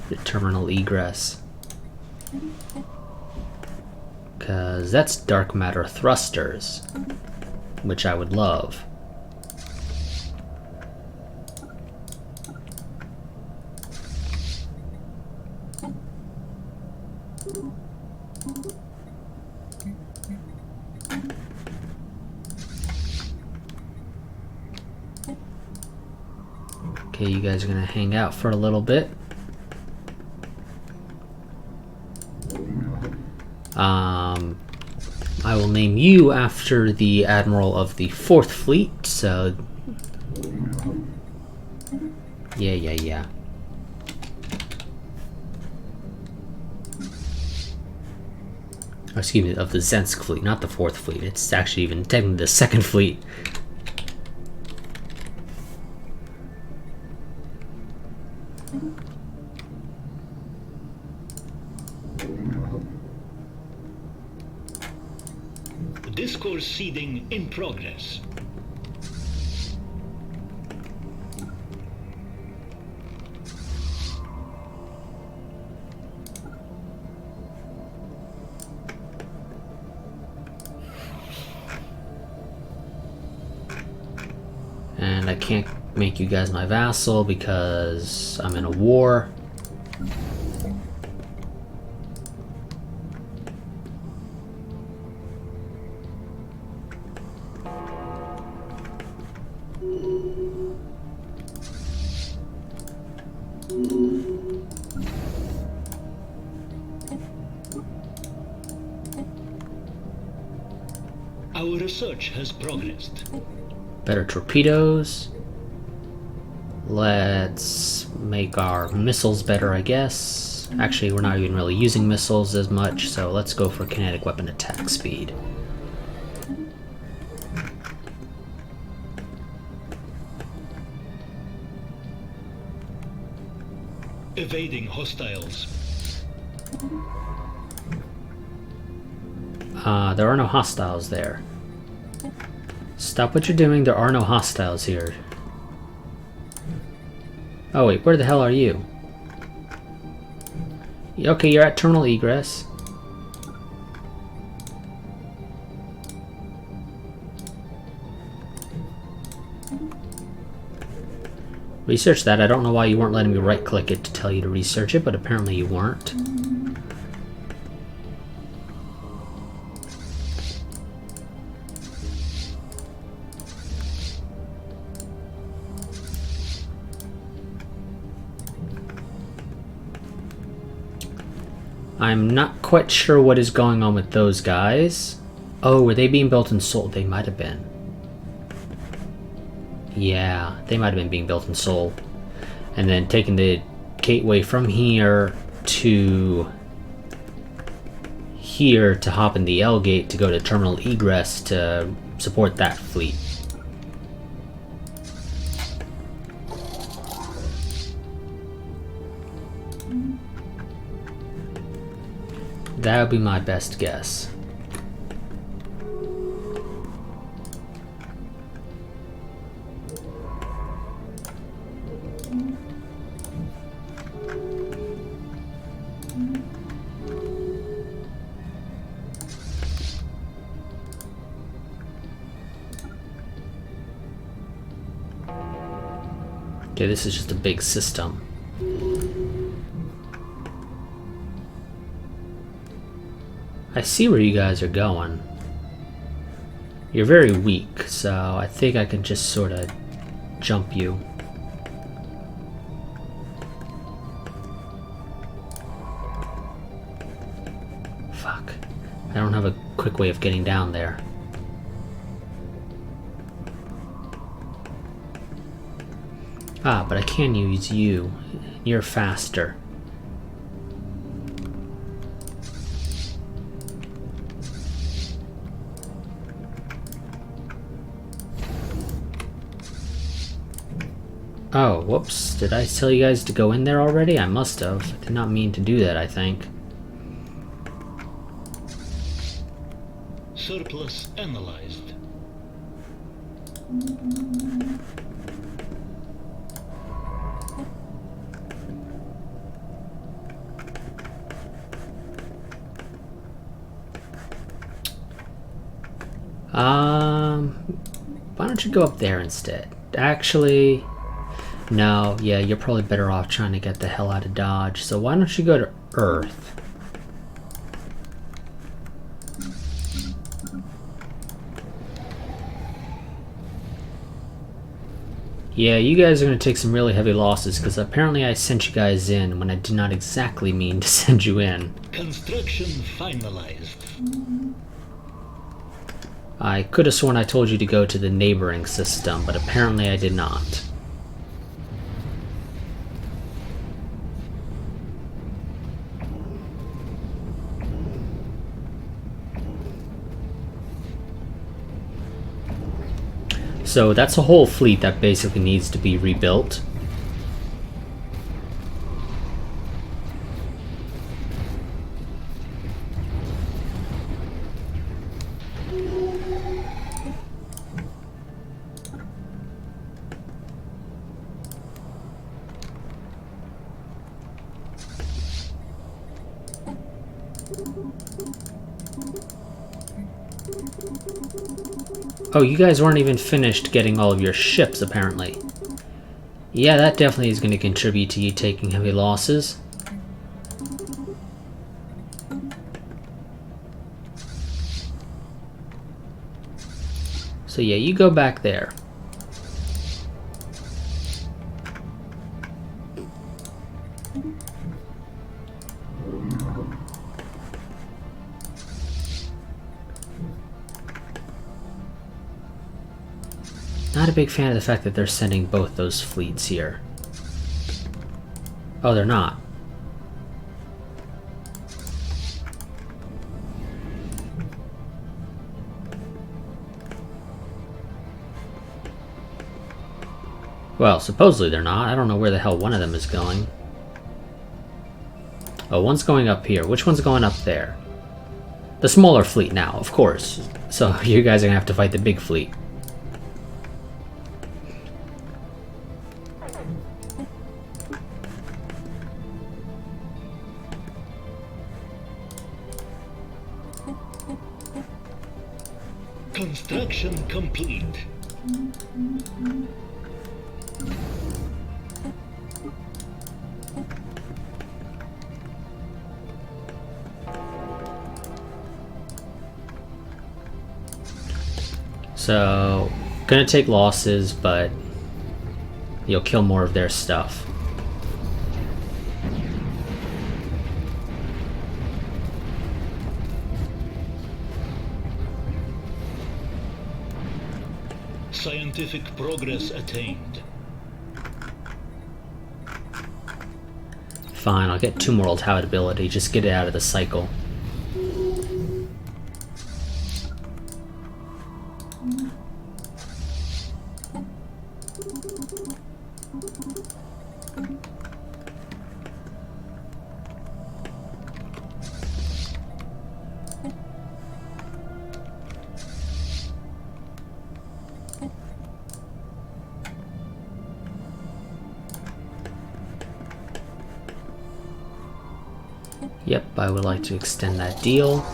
The terminal egress. Because that's dark matter thrusters, which I would love. Okay, you guys are gonna hang out for a little bit. I will name you after the Admiral of the 4th Fleet, so... Yeah. Oh, excuse me, of the Zensk Fleet, not the 4th Fleet. It's actually even technically the 2nd Fleet. Discourse seeding in progress. And I can't make you guys my vassal because I'm in a war. Our research has progressed. Better torpedoes. Let's make our missiles better, I guess. Actually, we're not even really using missiles as much, so let's go for kinetic weapon attack speed. Evading hostiles. There are no hostiles there. Stop what you're doing, there are no hostiles here. Oh wait, where the hell are you? Okay, you're at terminal egress. Research that. I don't know why you weren't letting me right-click it to tell you to research it, but apparently you weren't. I'm not quite sure what is going on with those guys. Oh, were they being built in Seoul? They might have been. Yeah, they might have been being built in Seoul. And then taking the gateway from here to here to hop in the L gate to go to terminal egress to support that fleet. That would be my best guess. Okay, this is just a big system. I see where you guys are going. You're very weak, so I think I can just sort of jump you. Fuck. I don't have a quick way of getting down there. Ah, but I can use you. You're faster. Oh, whoops. Did I tell you guys to go in there already? I must have. I did not mean to do that, I think. Surplus analyzed. Why don't you go up there instead? Actually, no, yeah, you're probably better off trying to get the hell out of Dodge. So why don't you go to Earth? Yeah, you guys are going to take some really heavy losses because apparently I sent you guys in when I did not exactly mean to send you in. Construction finalized. I could have sworn I told you to go to the neighboring system, but apparently I did not. So that's a whole fleet that basically needs to be rebuilt. Oh, you guys weren't even finished getting all of your ships, apparently. Yeah, that definitely is going to contribute to you taking heavy losses. So yeah, you go back there. Not a big fan of the fact that they're sending both those fleets here. Oh, they're not. Well, supposedly they're not. I don't know where the hell one of them is going. Oh, one's going up here. Which one's going up there? The smaller fleet now, of course. So you guys are gonna have to fight the big fleet. Construction complete. So, gonna take losses, but you'll kill more of their stuff. Scientific progress attained. Fine, I'll get 2 moral habitability, just get it out of the cycle. Yep, I would like to extend that deal.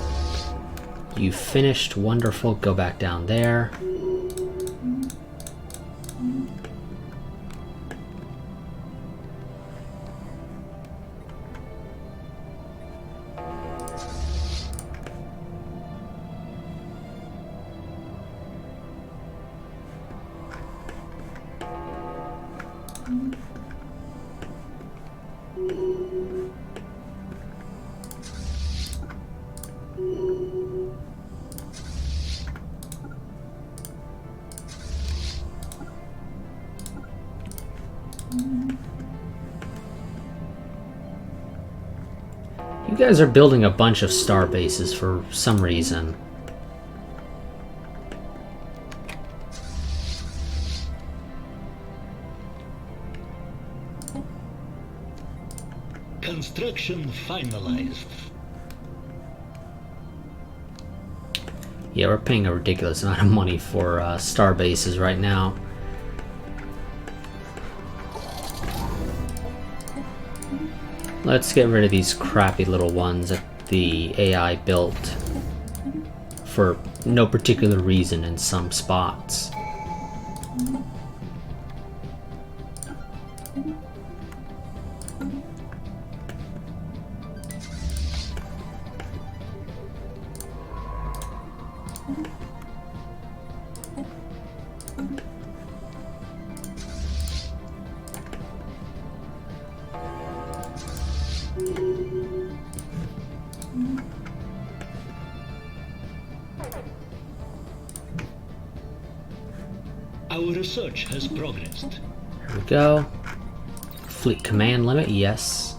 You finished, wonderful, go back down there. You guys are building a bunch of star bases for some reason. Construction finalized. Yeah, we're paying a ridiculous amount of money for star bases right now. Let's get rid of these crappy little ones that the AI built for no particular reason in some spots. research has progressed. There we go. Fleet command limit, yes.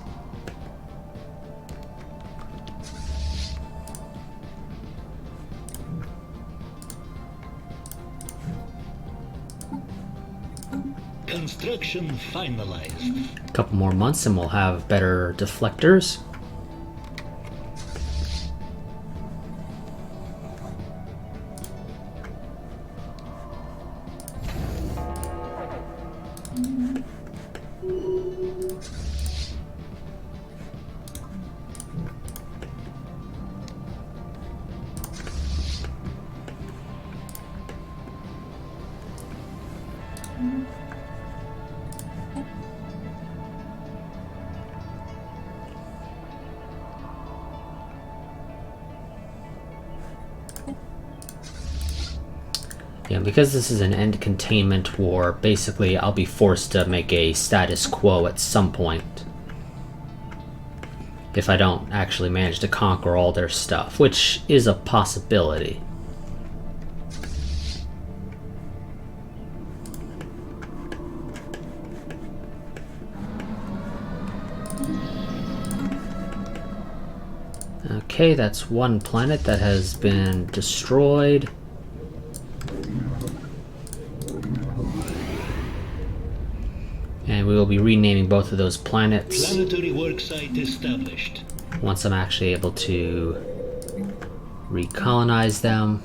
Construction finalized. A couple more months and we'll have better deflectors. Yeah, because this is an end containment war, basically I'll be forced to make a status quo at some point. If I don't actually manage to conquer all their stuff, which is a possibility. Okay, that's one planet that has been destroyed. And we will be renaming both of those planets Planetary worksite established. once I'm actually able to recolonize them.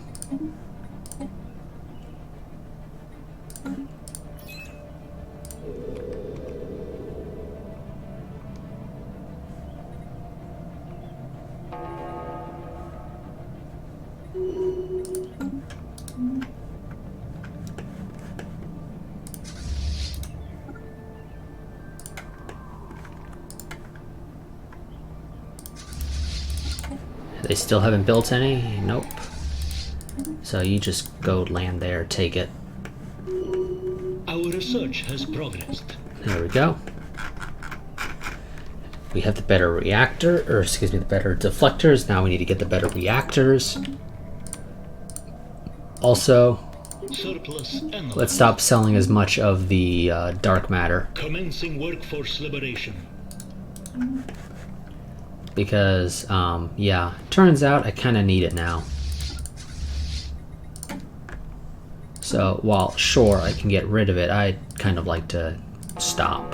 They still haven't built any? Nope. So you just go land there, take it. Our research has progressed. There we go. We have the better reactor, or excuse me, the better deflectors. Now we need to get the better reactors. Also, Surplus analyzed. let's stop selling as much of the dark matter. Commencing workforce liberation. Because, yeah, turns out I kind of need it now. So, while sure I can get rid of it, I'd kind of like to stop.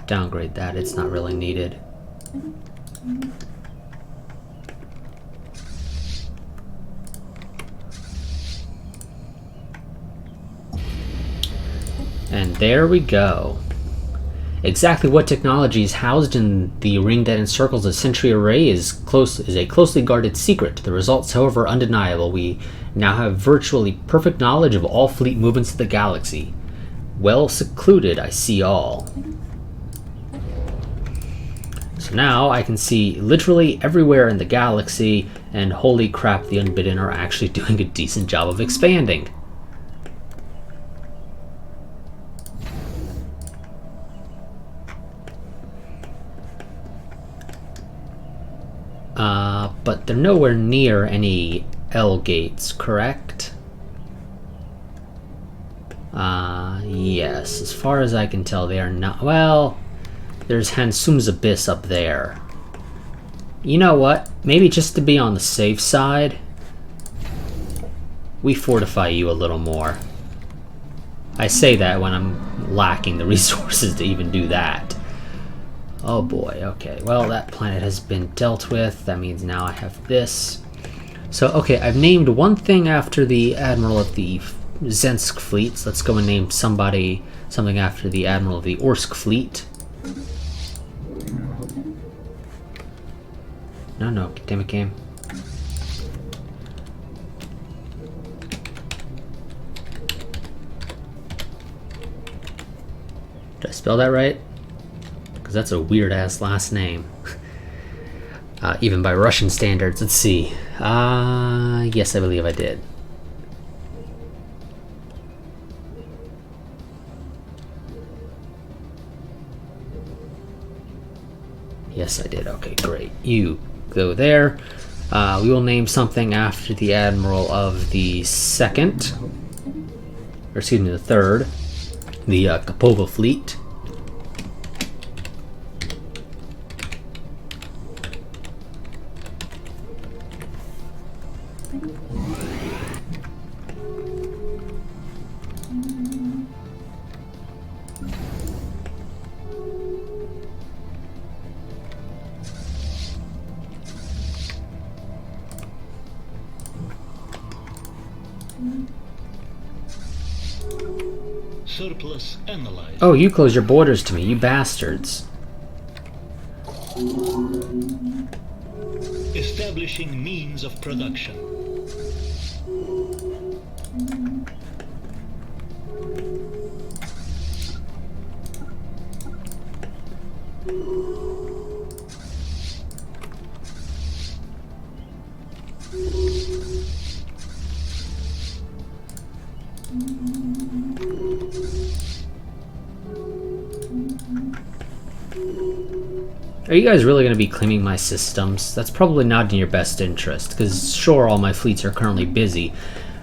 Downgrade that, it's not really needed. And there we go. Exactly what technology is housed in the ring that encircles a Sentry array is a closely guarded secret. The results, however, are undeniable. We now have virtually perfect knowledge of all fleet movements of the galaxy. Well secluded, I see all. So now I can see literally everywhere in the galaxy, and holy crap, the Unbidden are actually doing a decent job of expanding. But they're nowhere near any L gates, correct? Yes, as far as I can tell, they are not. Well, there's Hansum's Abyss up there. You know what? Maybe just to be on the safe side, we fortify you a little more. I say that when I'm lacking the resources to even do that. Oh boy, okay. Well, that planet has been dealt with. That means now I have this. So, okay, I've named one thing after the Admiral of the Zensk fleets. Let's go and name something after the Admiral of the Orsk fleet. No, damn it, game. Did I spell that right? Because that's a weird-ass last name. Even by Russian standards. Let's see. Yes, I believe I did. Yes, I did. Okay, great. You go there. We will name something after the admiral of the second, or excuse me, the third, the Kapova fleet. Surplus analyzed. Oh, you close your borders to me, you bastards. Establishing means of production. Are you guys really going to be claiming my systems? That's probably not in your best interest, because sure, all my fleets are currently busy,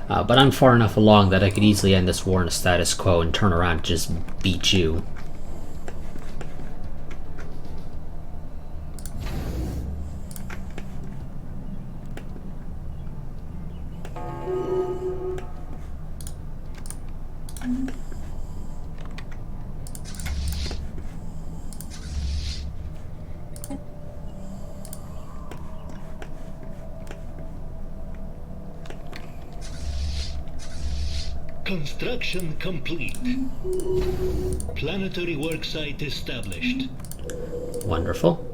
but I'm far enough along that I could easily end this war in a status quo and turn around and just beat you. Construction complete. Planetary worksite established. Wonderful.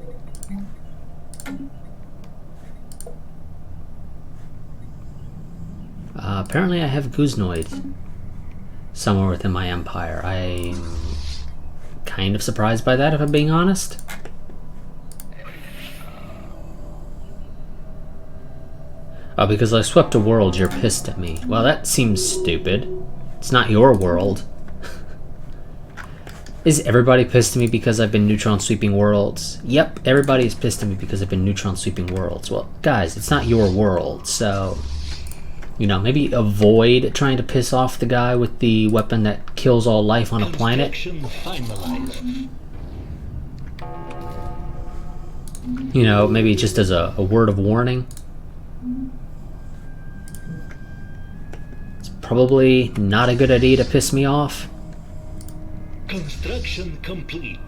Apparently I have Guznoid somewhere within my empire. I'm kind of surprised by that, if I'm being honest. Oh, because I swept a world, you're pissed at me. Well, that seems stupid. It's not your world. Is everybody pissed at me because I've been neutron sweeping worlds? Yep, everybody is pissed at me because I've been neutron sweeping worlds. Well, guys, it's not your world, so... You know, maybe avoid trying to piss off the guy with the weapon that kills all life on a planet. Finalized. You know, maybe just as a word of warning. It's probably not a good idea to piss me off. Construction complete.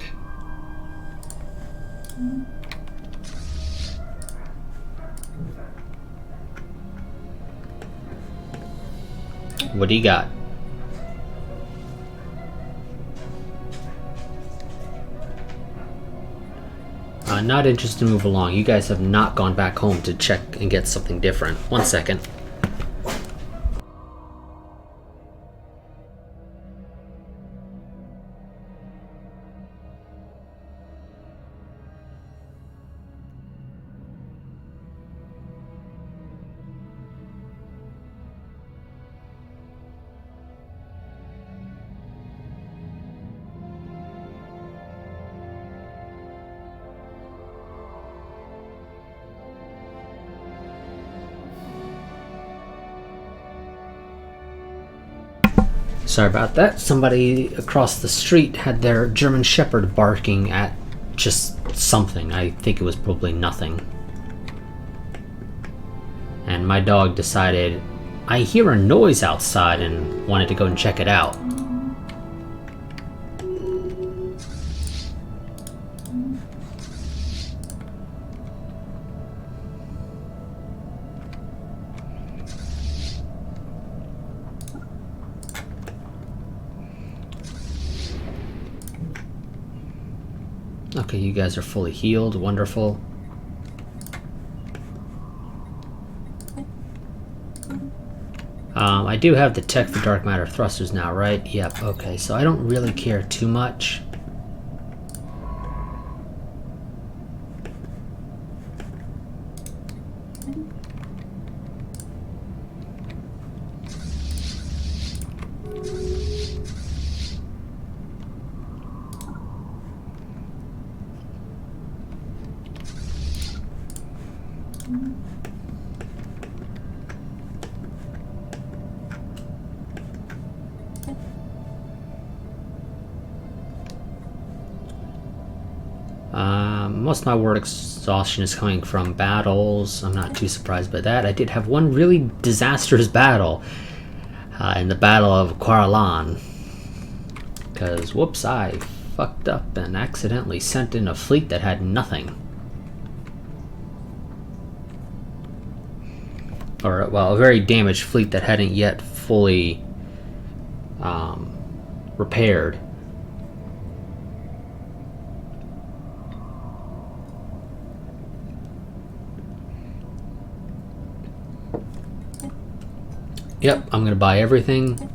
What do you got? Not interested to move along. You guys have not gone back home to check and get something different. 1 second. Sorry about that. Somebody across the street had their German Shepherd barking at just something. I think it was probably nothing. And my dog decided, I hear a noise outside, and wanted to go and check it out. Okay, you guys are fully healed. Wonderful. I do have the tech for dark matter thrusters now, right? Yep, okay, so I don't really care too much. Most of my word exhaustion is coming from battles. I'm not too surprised by that. I did have one really disastrous battle in the Battle of Quaralan. Because, whoops, I fucked up and accidentally sent in a fleet that had nothing. Or, well, a very damaged fleet that hadn't yet fully repaired. Yep, I'm gonna buy everything.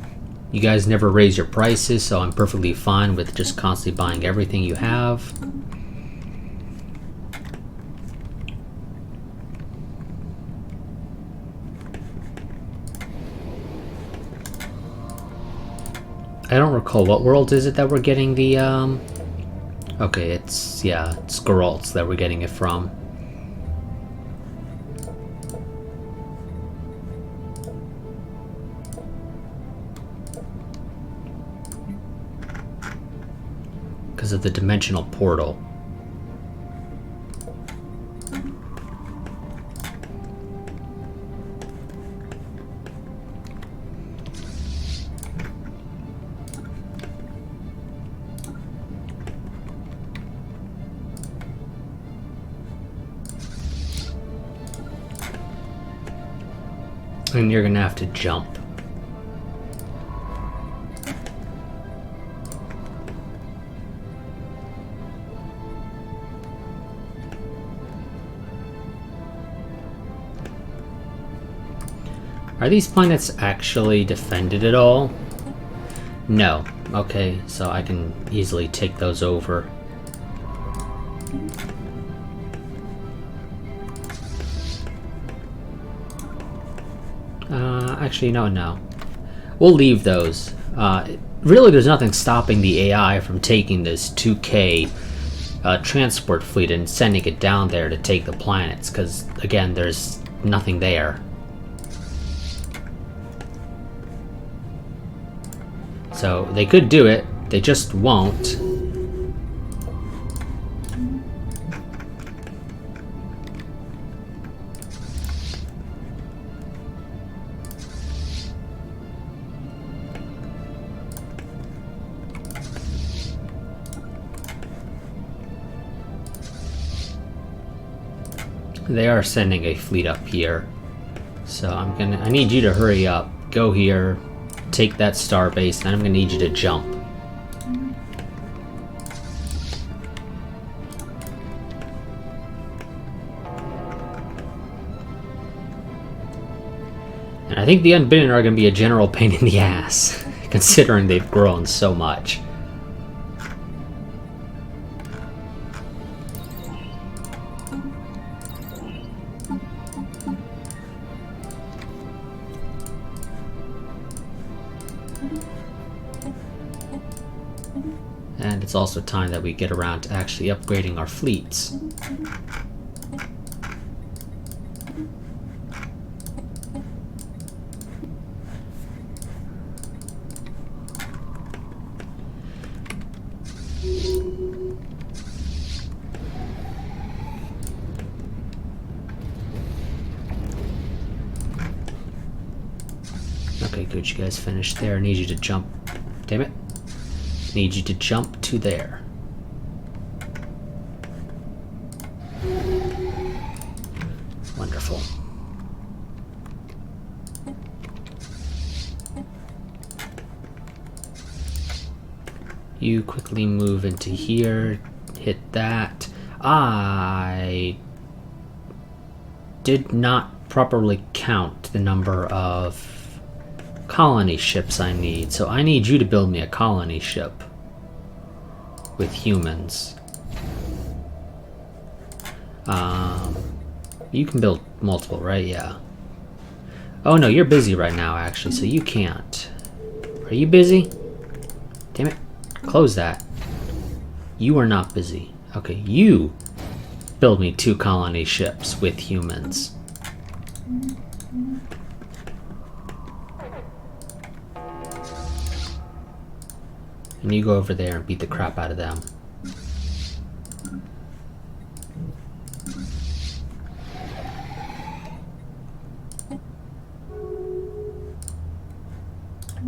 You guys never raise your prices, so I'm perfectly fine with just constantly buying everything you have. I don't recall what world is it that we're getting the okay, it's Geralt's that we're getting it from. Because of the dimensional portal. And you're gonna have to jump. Are these planets actually defended at all? No. Okay, so I can easily take those over. Actually, no. We'll leave those. Really, there's nothing stopping the AI from taking this 2K transport fleet and sending it down there to take the planets, because, again, there's nothing there. So, they could do it, they just won't. They are sending a fleet up here. So I need you to hurry up. Go here, take that starbase, and I'm gonna need you to jump. And I think the Unbidden are gonna be a general pain in the ass, considering they've grown so much. And it's also time that we get around to actually upgrading our fleets. Okay, good, you guys finished there. I need you to jump. Damn it. Need you to jump to there. Wonderful. You quickly move into here, hit that. I did not properly count the number of colony ships I need, so I need you to build me a colony ship with humans. You can build multiple, right? Yeah. Oh no, you're busy right now actually, so you can't. Are you busy? Damn it. Close that. You are not busy. Okay, you build me 2 colony ships with humans. And you go over there and beat the crap out of them.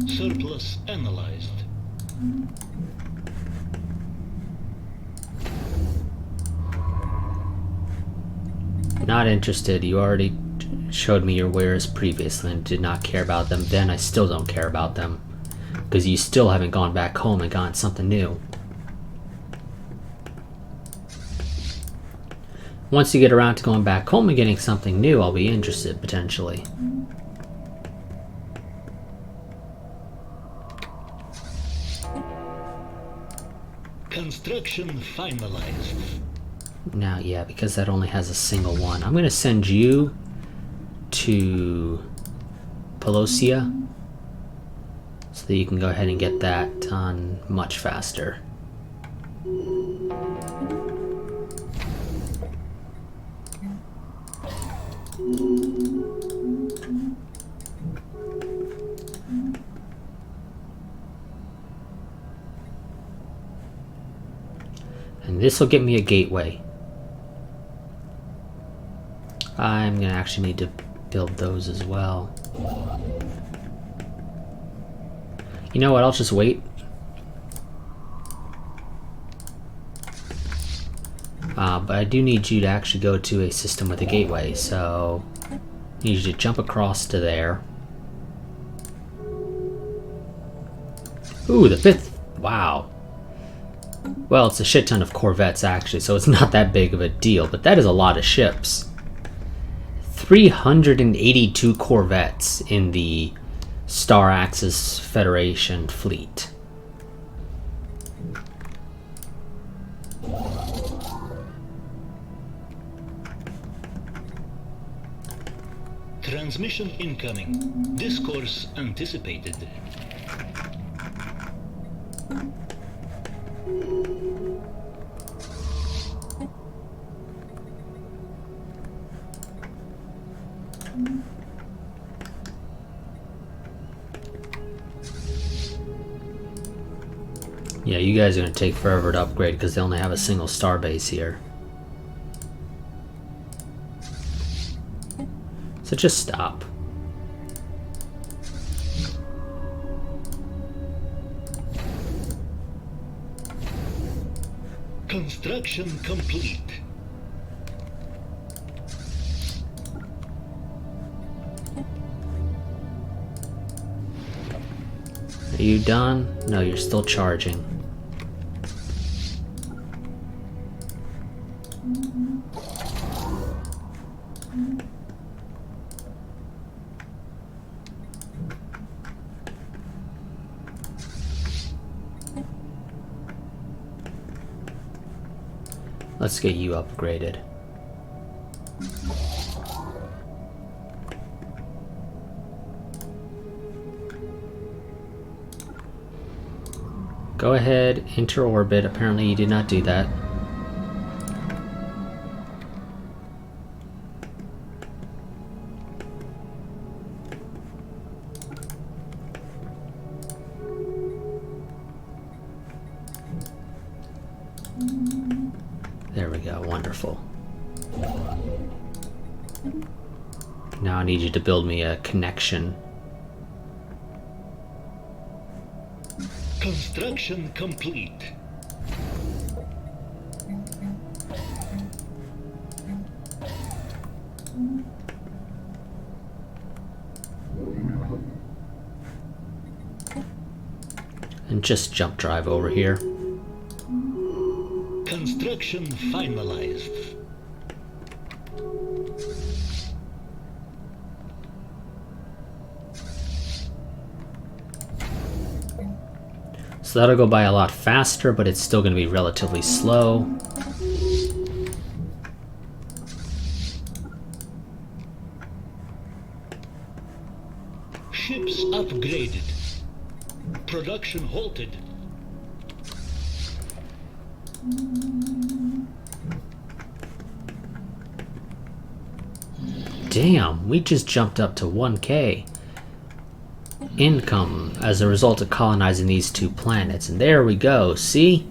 Surplus analyzed. Not interested. You already showed me your wares previously and did not care about them. Then I still don't care about them. Because you still haven't gone back home and gotten something new. Once you get around to going back home and getting something new, I'll be interested, potentially. Construction finalized. Now, yeah, because that only has a single one. I'm going to send you to Pelosia so that you can go ahead and get that done much faster. And this will get me a gateway. I'm going to actually need to build those as well. You know what, I'll just wait. But I do need you to actually go to a system with a gateway, so I need you to jump across to there. Ooh, the 5th. Wow. Well, it's a shit ton of Corvettes, actually, so it's not that big of a deal, but that is a lot of ships. 382 Corvettes in the Star Axis Federation fleet. Transmission incoming. Discourse anticipated. Yeah, you guys are going to take forever to upgrade because they only have a single star base here. So just stop. Construction complete. Are you done? No, you're still charging. Let's get you upgraded. Go ahead, enter orbit. Apparently you did not do that. There we go, wonderful. Now I need you to build me a connection. Construction complete. And just jump drive over here. Construction finalized. So that'll go by a lot faster, but it's still going to be relatively slow. Ships upgraded. Production halted. Damn, we just jumped up to 1K income as a result of colonizing these two planets. And there we go, see?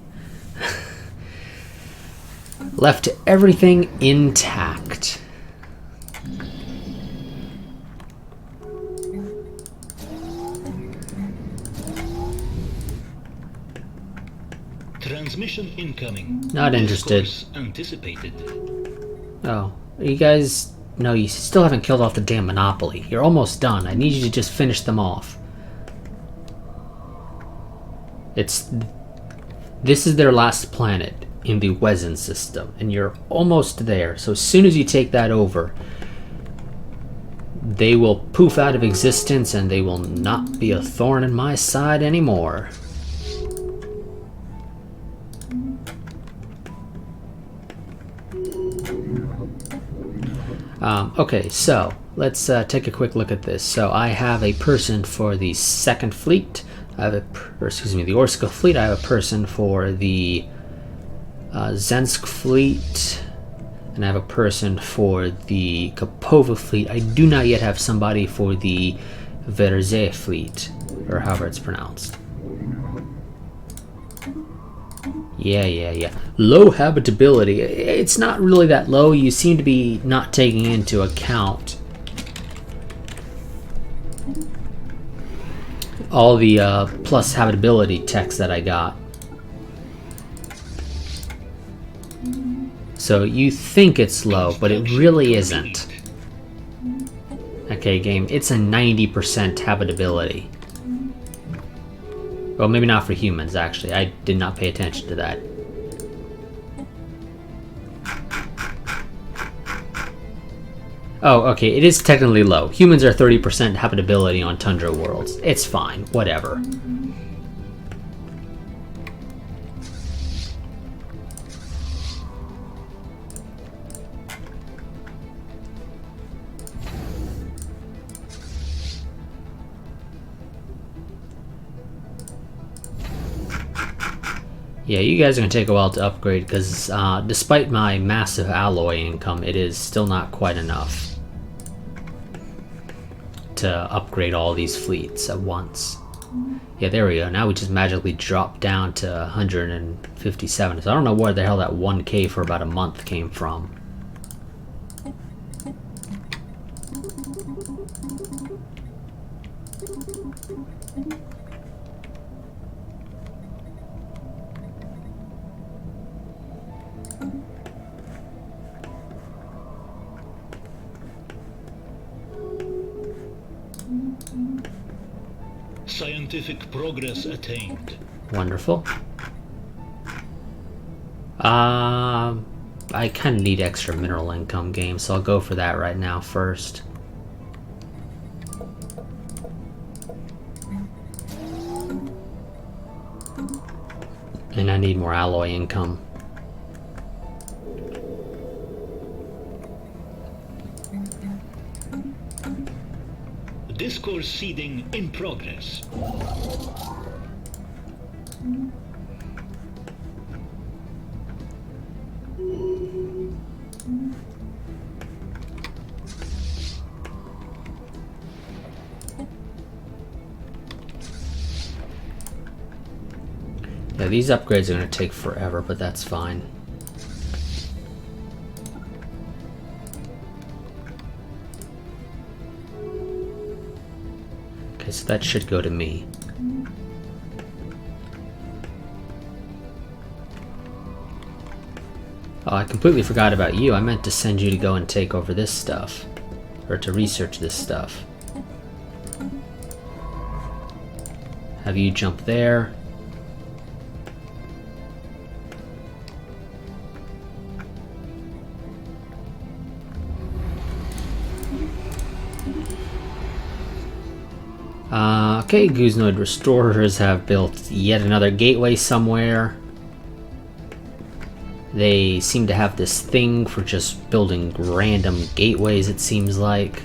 Left everything intact. Transmission incoming. Not interested. Discourse anticipated. Oh, you guys... No, you still haven't killed off the damn Monopoly. You're almost done. I need you to just finish them off. This is their last planet in the Wezen system, and you're almost there. So as soon as you take that over, they will poof out of existence, and they will not be a thorn in my side anymore. Okay, so let's take a quick look at this. So I have a person for the second fleet. I have the Orska fleet. I have a person for the Zensk fleet, and I have a person for the Kapova fleet. I do not yet have somebody for the Verze fleet, or however it's pronounced. Yeah. Low habitability. It's not really that low. You seem to be not taking into account all the plus habitability text that I got. So you think it's low, but it really isn't. Okay, game, it's a 90% habitability. Well, maybe not for humans, actually. I did not pay attention to that. Oh, okay, it is technically low. Humans are 30% habitability on Tundra worlds. It's fine, whatever. Yeah, you guys are going to take a while to upgrade, because despite my massive alloy income, it is still not quite enough to upgrade all these fleets at once. Yeah, there we go. Now we just magically drop down to 157. So I don't know where the hell that 1K for about a month came from. Scientific progress attained. Wonderful. I kind of need extra mineral income, game, so I'll go for that right now first. And I need more alloy income. Discourse seeding in progress. Yeah, these upgrades are going to take forever, but that's fine. Okay, so that should go to me. Oh, I completely forgot about you. I meant to send you to go and take over this stuff. Or to research this stuff. Have you jump there. Okay, Guznoid Restorers have built yet another gateway somewhere. They seem to have this thing for just building random gateways, it seems like.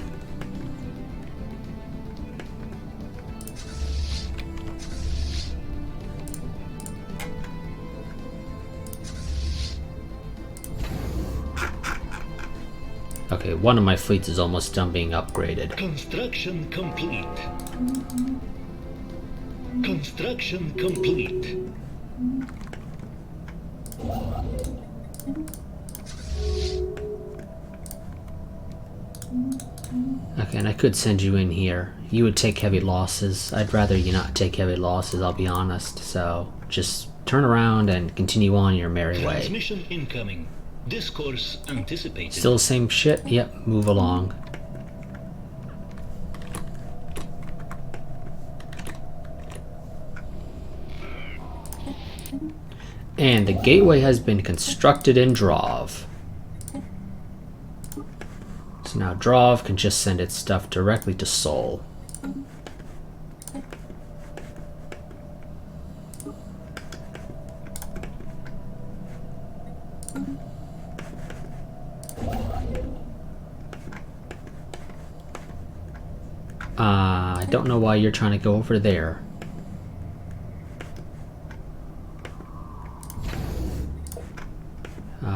Okay, one of my fleets is almost done being upgraded. Construction complete. Construction complete. Okay, and I could send you in here. You would take heavy losses. I'd rather you not take heavy losses, I'll be honest. So, just turn around and continue on your merry way. Transmission incoming. Discourse anticipated. Still the same shit? Yep, move along. And the gateway has been constructed in Drov. So now Drov can just send its stuff directly to Sol. I don't know why you're trying to go over there.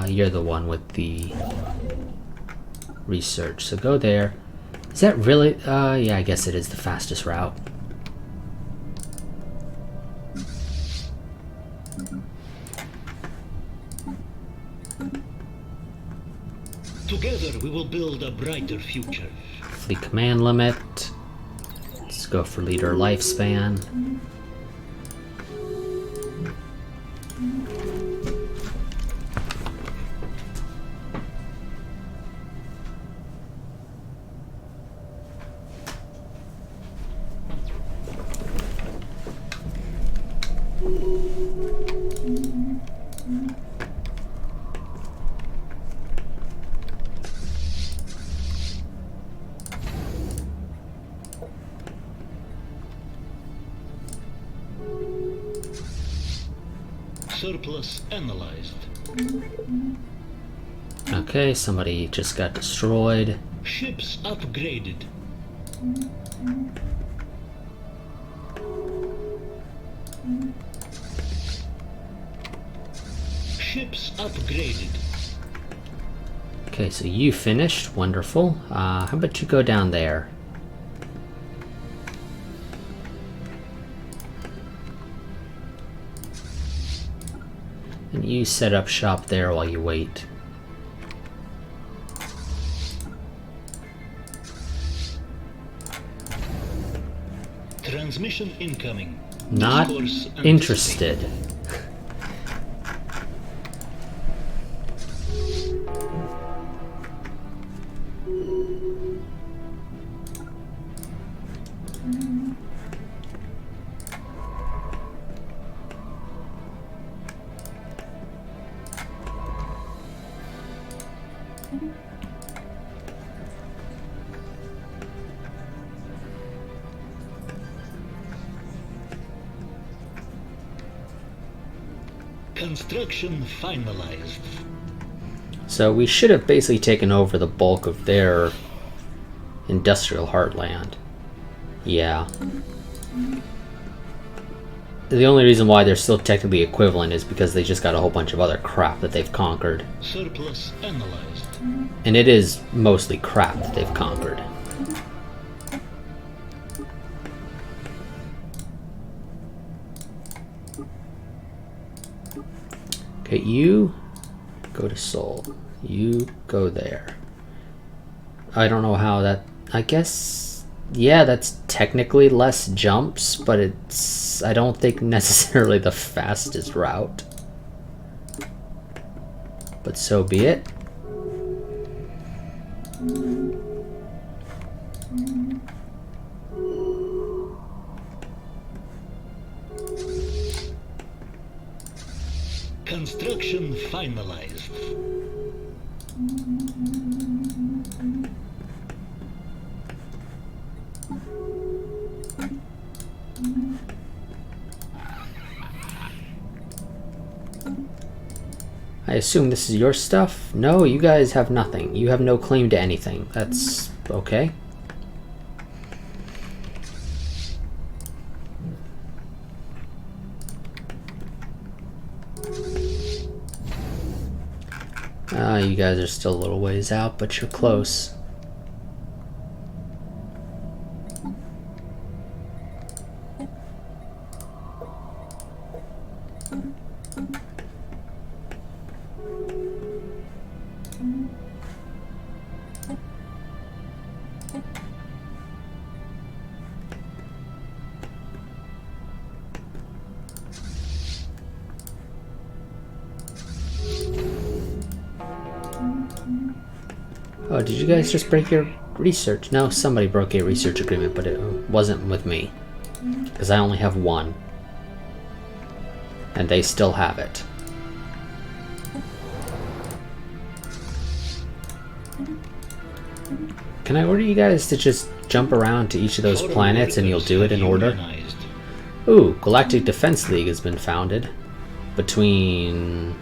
You're the one with the research, so go there. Is that really? Yeah, I guess it is the fastest route. Together we will build a brighter future. Fleet command limit. Let's go for leader lifespan. Surplus analyzed. Okay, somebody just got destroyed. Ships upgraded. Ships upgraded. Okay, so you finished. Wonderful. How about you go down there? And you set up shop there while you wait. Transmission incoming. Not Discourse interested. Construction finalized. So we should have basically taken over the bulk of their industrial heartland. Yeah. The only reason why they're still technically equivalent is because they just got a whole bunch of other crap that they've conquered. Surplus analyzed. And it is mostly crap that they've conquered. Okay, you go to Sol. You go there. I don't know how that... I guess... Yeah, that's technically less jumps, but it's... I don't think necessarily the fastest route. But so be it. Construction finalized. I assume this is your stuff? No, you guys have nothing. You have no claim to anything. That's okay. You guys are still a little ways out, but you're close. Oh, did you guys just break your research? No, somebody broke a research agreement, but it wasn't with me. Because I only have one. And they still have it. Can I order you guys to just jump around to each of those planets and you'll do it in order? Ooh, Galactic Defense League has been founded between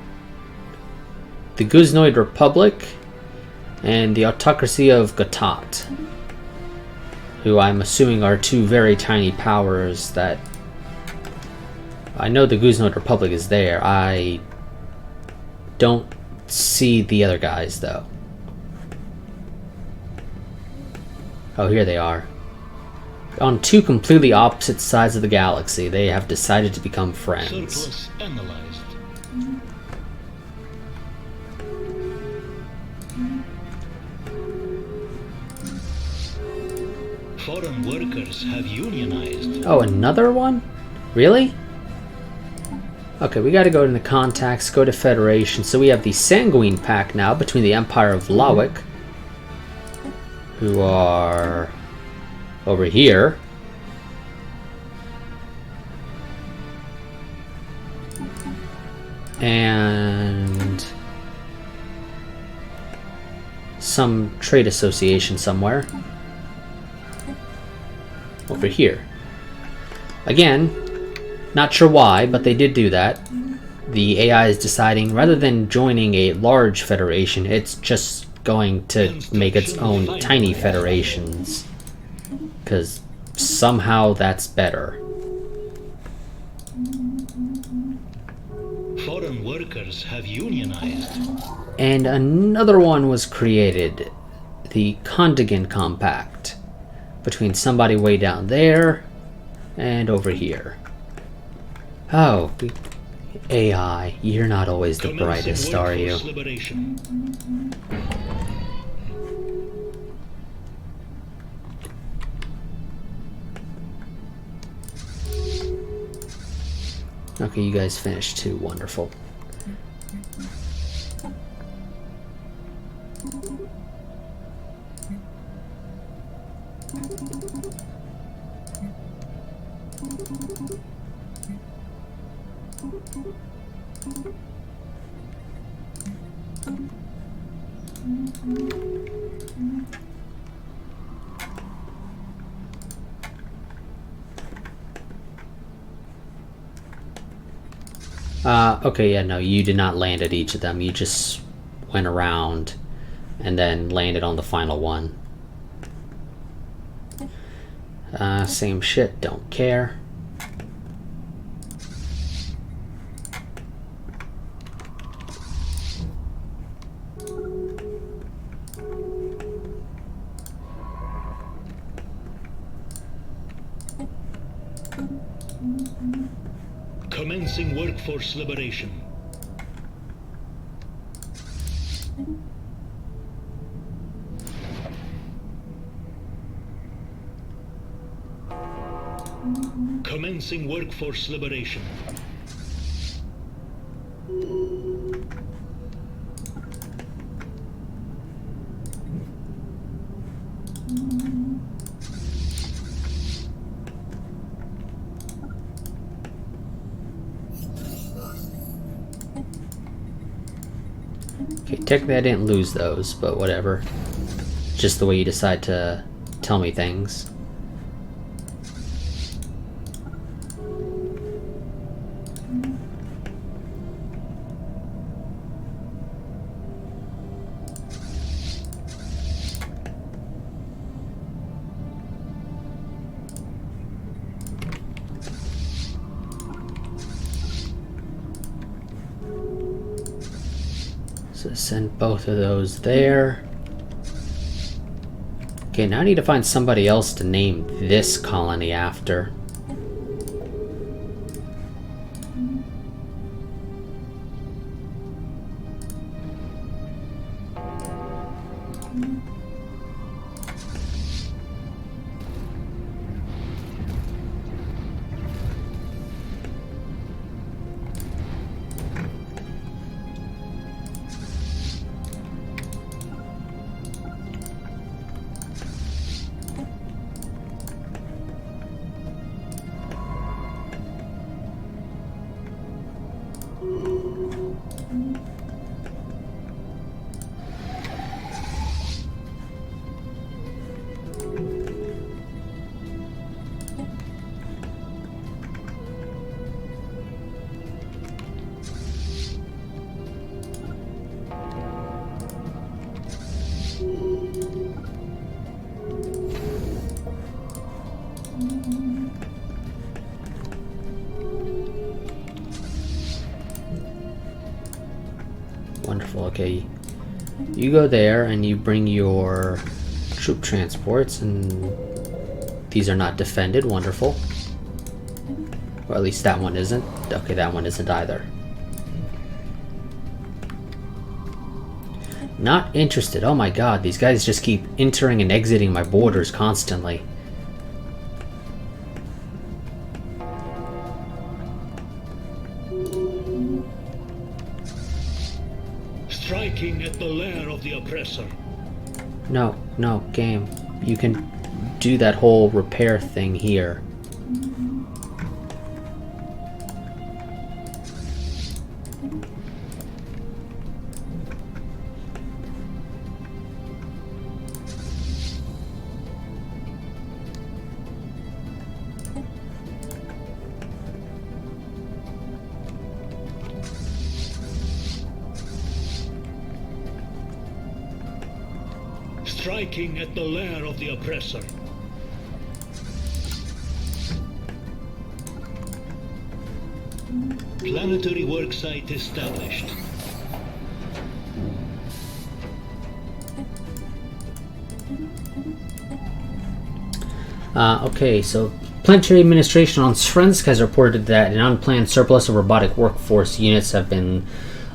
the Guznoid Republic and the Autocracy of Gatot, who I'm assuming are two very tiny powers that... I know the Guznoid Republic is there. I don't see the other guys, though. Oh, here they are. On two completely opposite sides of the galaxy, they have decided to become friends. Surplus analyzed. Foreign workers have unionized. Oh, another one? Really? Okay, we gotta go to the contacts, go to Federation. So we have the Sanguine Pact now between the Empire of Lawick, who are over here. And some trade association somewhere over here. Again, not sure why, but they did do that. The AI is deciding, rather than joining a large federation, it's just going to make its own tiny federations. Because somehow that's better. Foreign workers have unionized. And another one was created. The Condigan Compact. Between somebody way down there and over here. Oh, AI, you're not always the brightest, are you? Okay, you guys finished too. Wonderful. Okay, yeah, no, you did not land at each of them. You just went around and then landed on the final one. Same shit, don't care. Commencing workforce liberation. Commencing workforce liberation. Okay, technically I didn't lose those, but whatever. Just the way you decide to tell me things. So send both of those there. Okay, now I need to find somebody else to name this colony after. Okay, you go there and you bring your troop transports, and these are not defended. Wonderful. Or at least that one isn't. Okay, that one isn't either. Not interested. Oh my god, these guys just keep entering and exiting my borders constantly. Striking at the lair of the oppressor. No, no, game. You can do that whole repair thing here. Striking at the lair of the oppressor. Planetary worksite established. Okay, so Planetary Administration on Srensk has reported that an unplanned surplus of robotic workforce units have been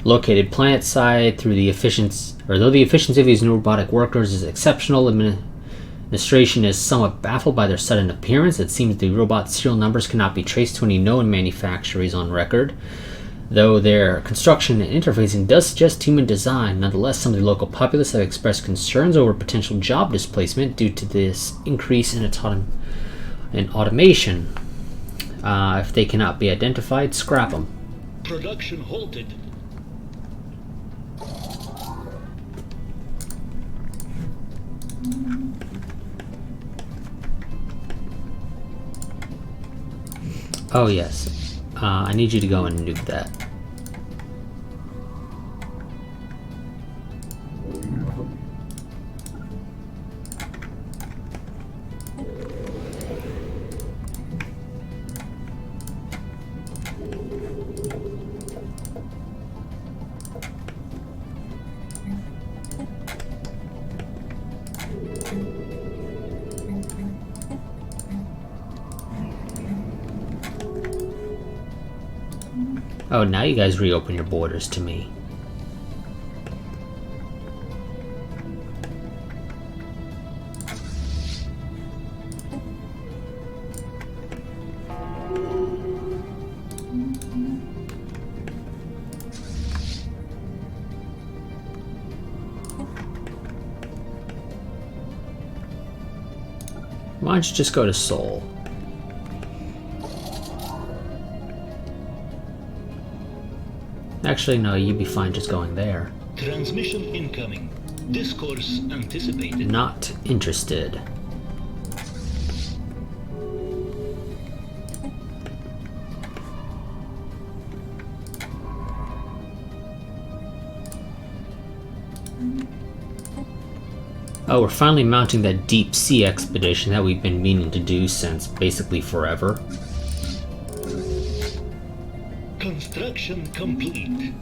located planet-side though the efficiency of these new robotic workers is exceptional. Administration is somewhat baffled by their sudden appearance. It seems the robot serial numbers cannot be traced to any known manufacturers on record. Though their construction and interfacing does suggest human design, nonetheless some of the local populace have expressed concerns over potential job displacement due to this increase in automation. If they cannot be identified, scrap them. Production halted. Oh yes, I need you to go and nuke that. Oh, now you guys reopen your borders to me. Why don't you just go to Seoul? Actually, no, you'd be fine just going there. Transmission incoming. Discourse anticipated. Not interested. Oh, we're finally mounting that deep sea expedition that we've been meaning to do since basically forever. Construction complete.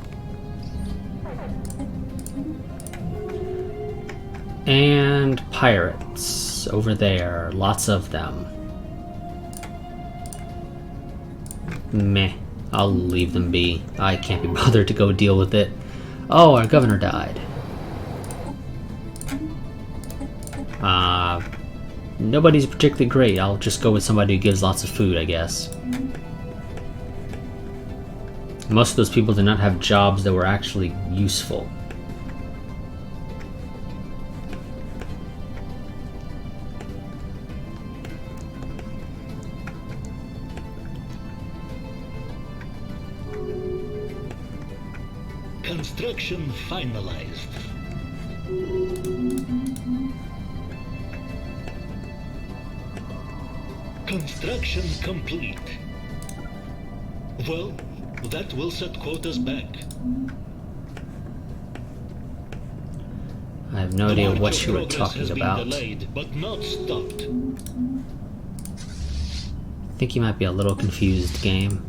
And pirates over there, lots of them. Meh, I'll leave them be. I can't be bothered to go deal with it. Oh, our governor died. Nobody's particularly great. I'll just go with somebody who gives lots of food, I guess. Most of those people did not have jobs that were actually useful. Construction finalized. Construction complete. Well, that will set quotas back. I have no idea what you were talking about. Delayed, but not stopped. I think you might be a little confused, game.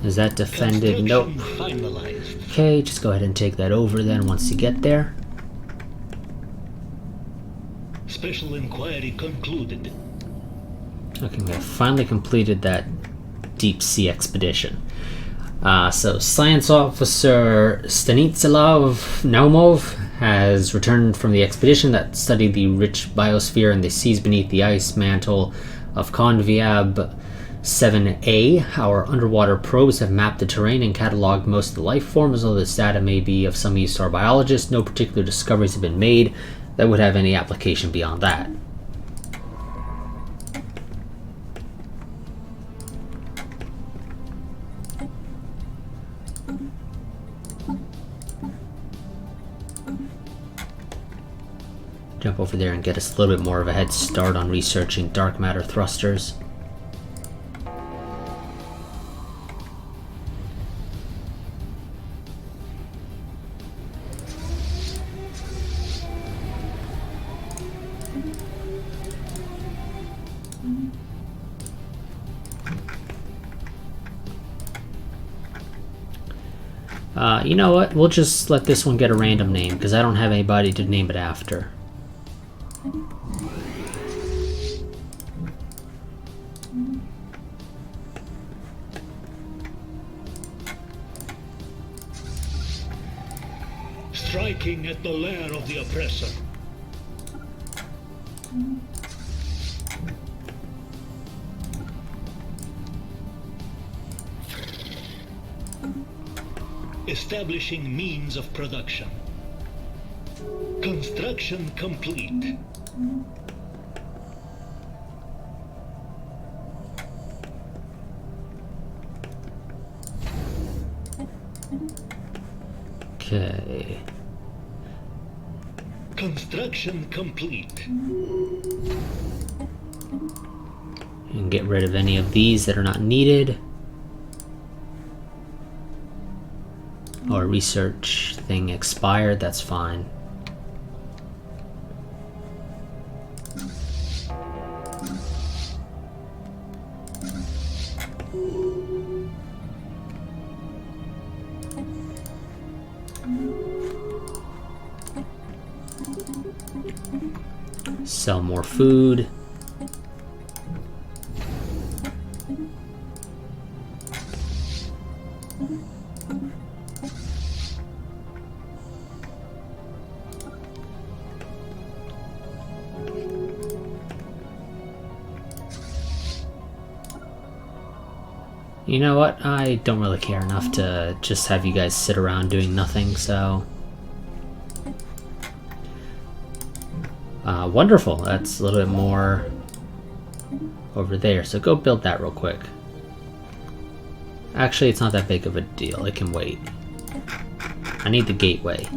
Is that defended? Nope. Finalized. Okay, just go ahead and take that over then once you get there. Special inquiry concluded. Okay, we have finally completed that deep sea expedition. So Science Officer Stanislav Naumov has returned from the expedition that studied the rich biosphere and the seas beneath the ice mantle of Konviab 7A. Our underwater probes have mapped the terrain and cataloged most of the life forms, although this data may be of some use to our biologists. No particular discoveries have been made that would have any application beyond that. Jump over there and get us a little bit more of a head start on researching dark matter thrusters. You know what? We'll just let this one get a random name because I don't have anybody to name it after. Striking at the lair of the oppressor. Establishing means of production. Construction complete. Okay. Construction complete. And get rid of any of these that are not needed. Or research thing expired, that's fine. Sell more food. You know what? I don't really care enough to just have you guys sit around doing nothing, so... wonderful. That's a little bit more over there, so go build that real quick. Actually, it's not that big of a deal. It can wait. I need the gateway.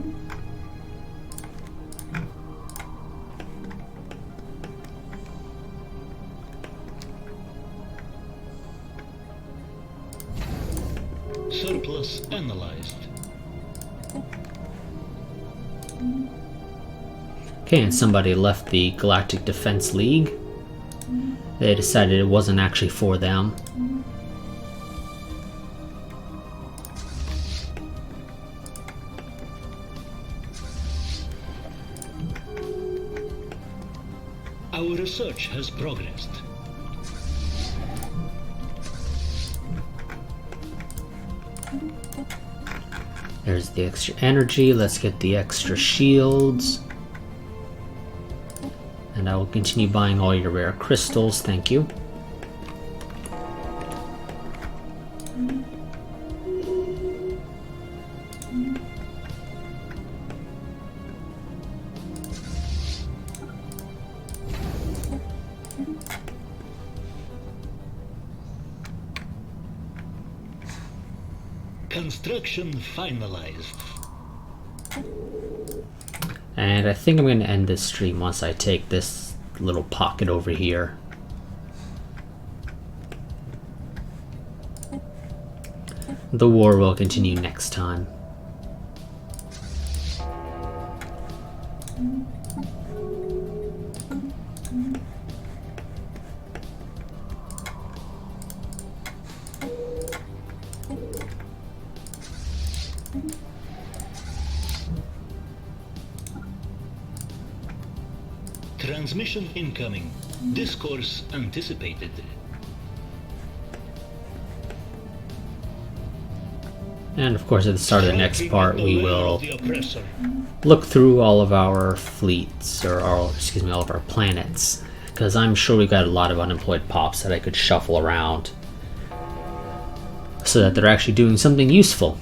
Surplus analyzed. Okay, and somebody left the Galactic Defense League. They decided it wasn't actually for them. Our research has progressed. There's the extra energy. Let's get the extra shields. And I will continue buying all your rare crystals, thank you. Construction finalized. And I think I'm going to end this stream once I take this little pocket over here. The war will continue next time. Transmission incoming. Discourse anticipated. And of course, at the start of the next part, we will The oppressor. look through all of our fleets, or all of our planets, because I'm sure we've got a lot of unemployed pops that I could shuffle around so that they're actually doing something useful.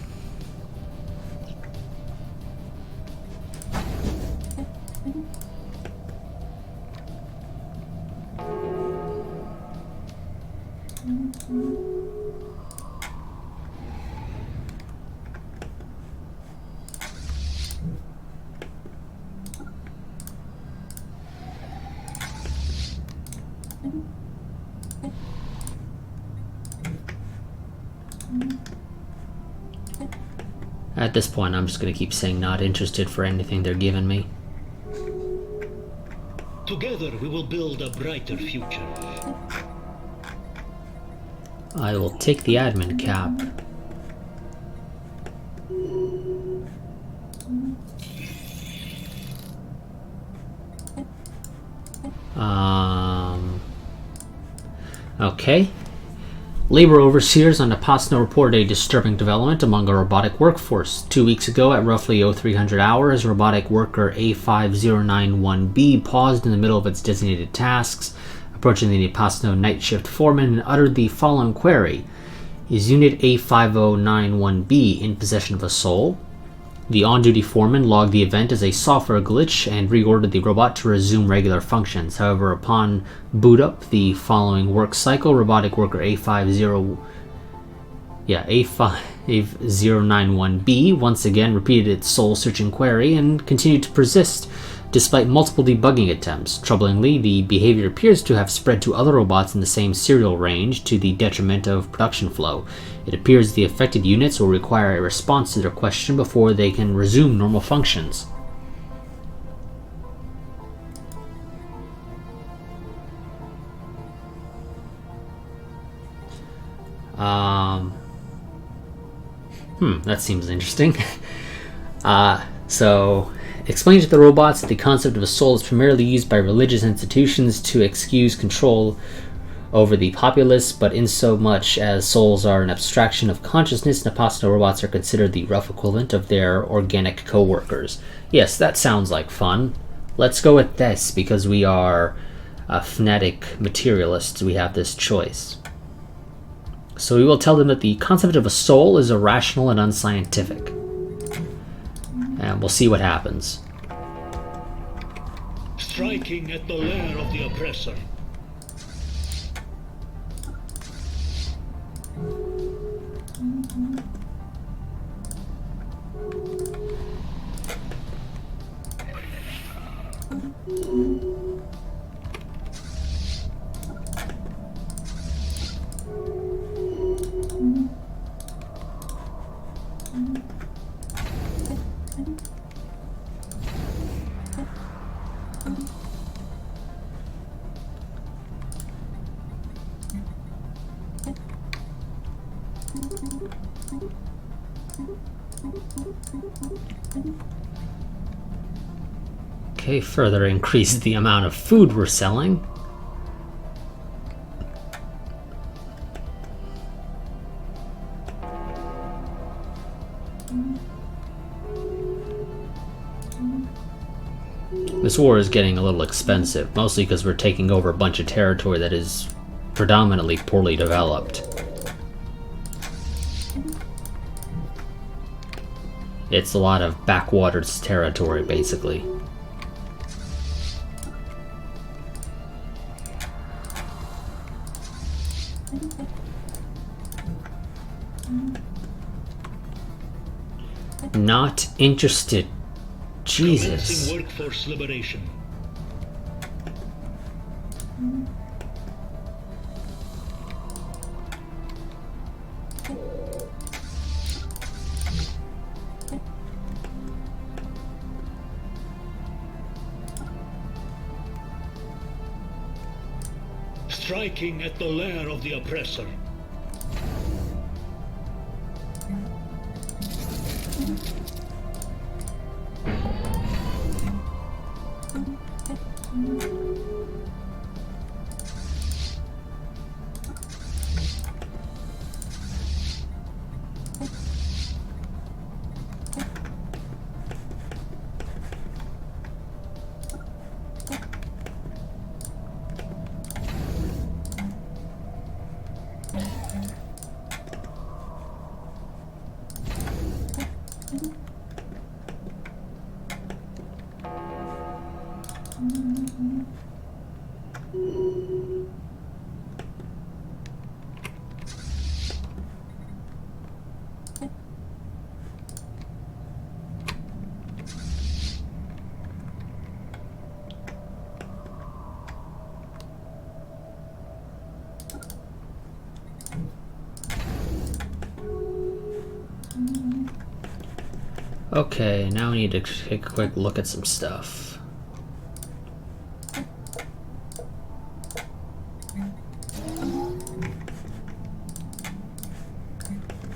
At this point, I'm just going to keep saying not interested for anything they're giving me. Together we will build a brighter future. I will take the admin cap. Okay. Labor overseers on Apasno reported a disturbing development among a robotic workforce. 2 weeks ago, at roughly 0300 hours, robotic worker A5091B paused in the middle of its designated tasks, approaching the Apasno night shift foreman, and uttered the following query: "Is Unit A5091B in possession of a soul?" The on-duty foreman logged the event as a software glitch and reordered the robot to resume regular functions. However, upon boot up the following work cycle, robotic worker A5091B once again repeated its soul-searching query and continued to persist despite multiple debugging attempts. Troublingly, the behavior appears to have spread to other robots in the same serial range, to the detriment of production flow. It appears the affected units will require a response to their question before they can resume normal functions. That seems interesting. So, explain to the robots that the concept of a soul is primarily used by religious institutions to excuse control over the populace, but in so much as souls are an abstraction of consciousness, Apasno robots are considered the rough equivalent of their organic co-workers. Yes, that sounds like fun. Let's go with this, because we are fanatic materialists. We have this choice. So we will tell them that the concept of a soul is irrational and unscientific. And we'll see what happens. Striking at the lair of the oppressor. Okay, further increase the amount of food we're selling. This war is getting a little expensive, mostly because we're taking over a bunch of territory that is predominantly poorly developed. It's a lot of backwaters territory, basically. Not interested. Jesus. Commencing workforce liberation. Striking at the lair of the oppressor. Okay, now we need to take a quick look at some stuff.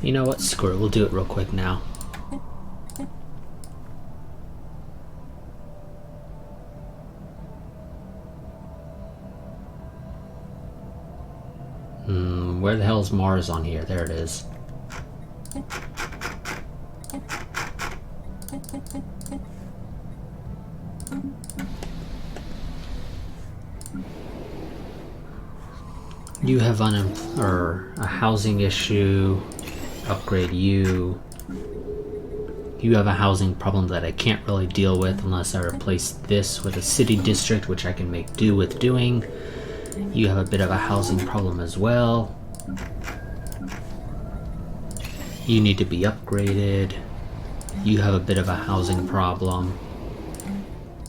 You know what? Screw it. We'll do it real quick now. Where the hell is Mars on here? There it is. You have a housing issue. Upgrade you. You have a housing problem that I can't really deal with unless I replace this with a city district, which I can make do with doing. You have a bit of a housing problem as well. You need to be upgraded. You have a bit of a housing problem.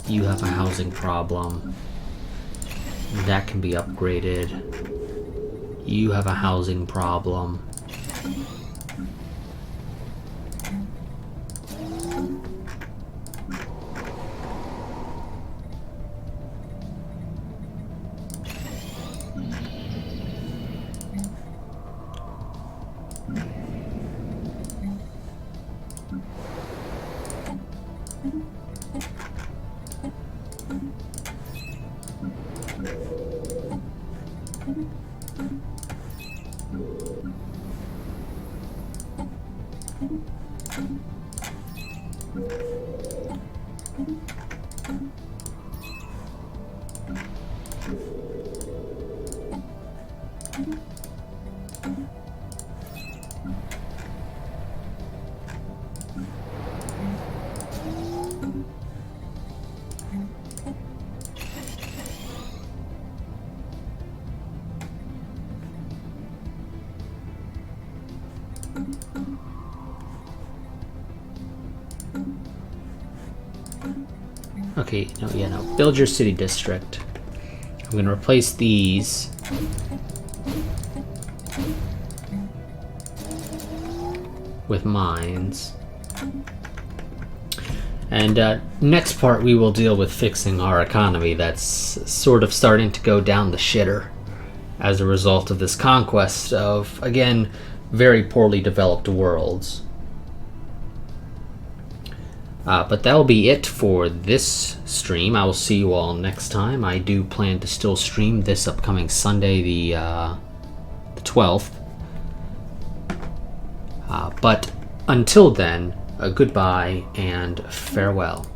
You have a housing problem. That can be upgraded. You have a housing problem. Okay, no. Build your city district. I'm gonna replace these. With mines. And next part we will deal with fixing our economy that's sort of starting to go down the shitter as a result of this conquest of, again, very poorly developed worlds. But that'll be it for this stream. I will see you all next time. I do plan to still stream this upcoming Sunday, the 12th. But until then, goodbye and farewell.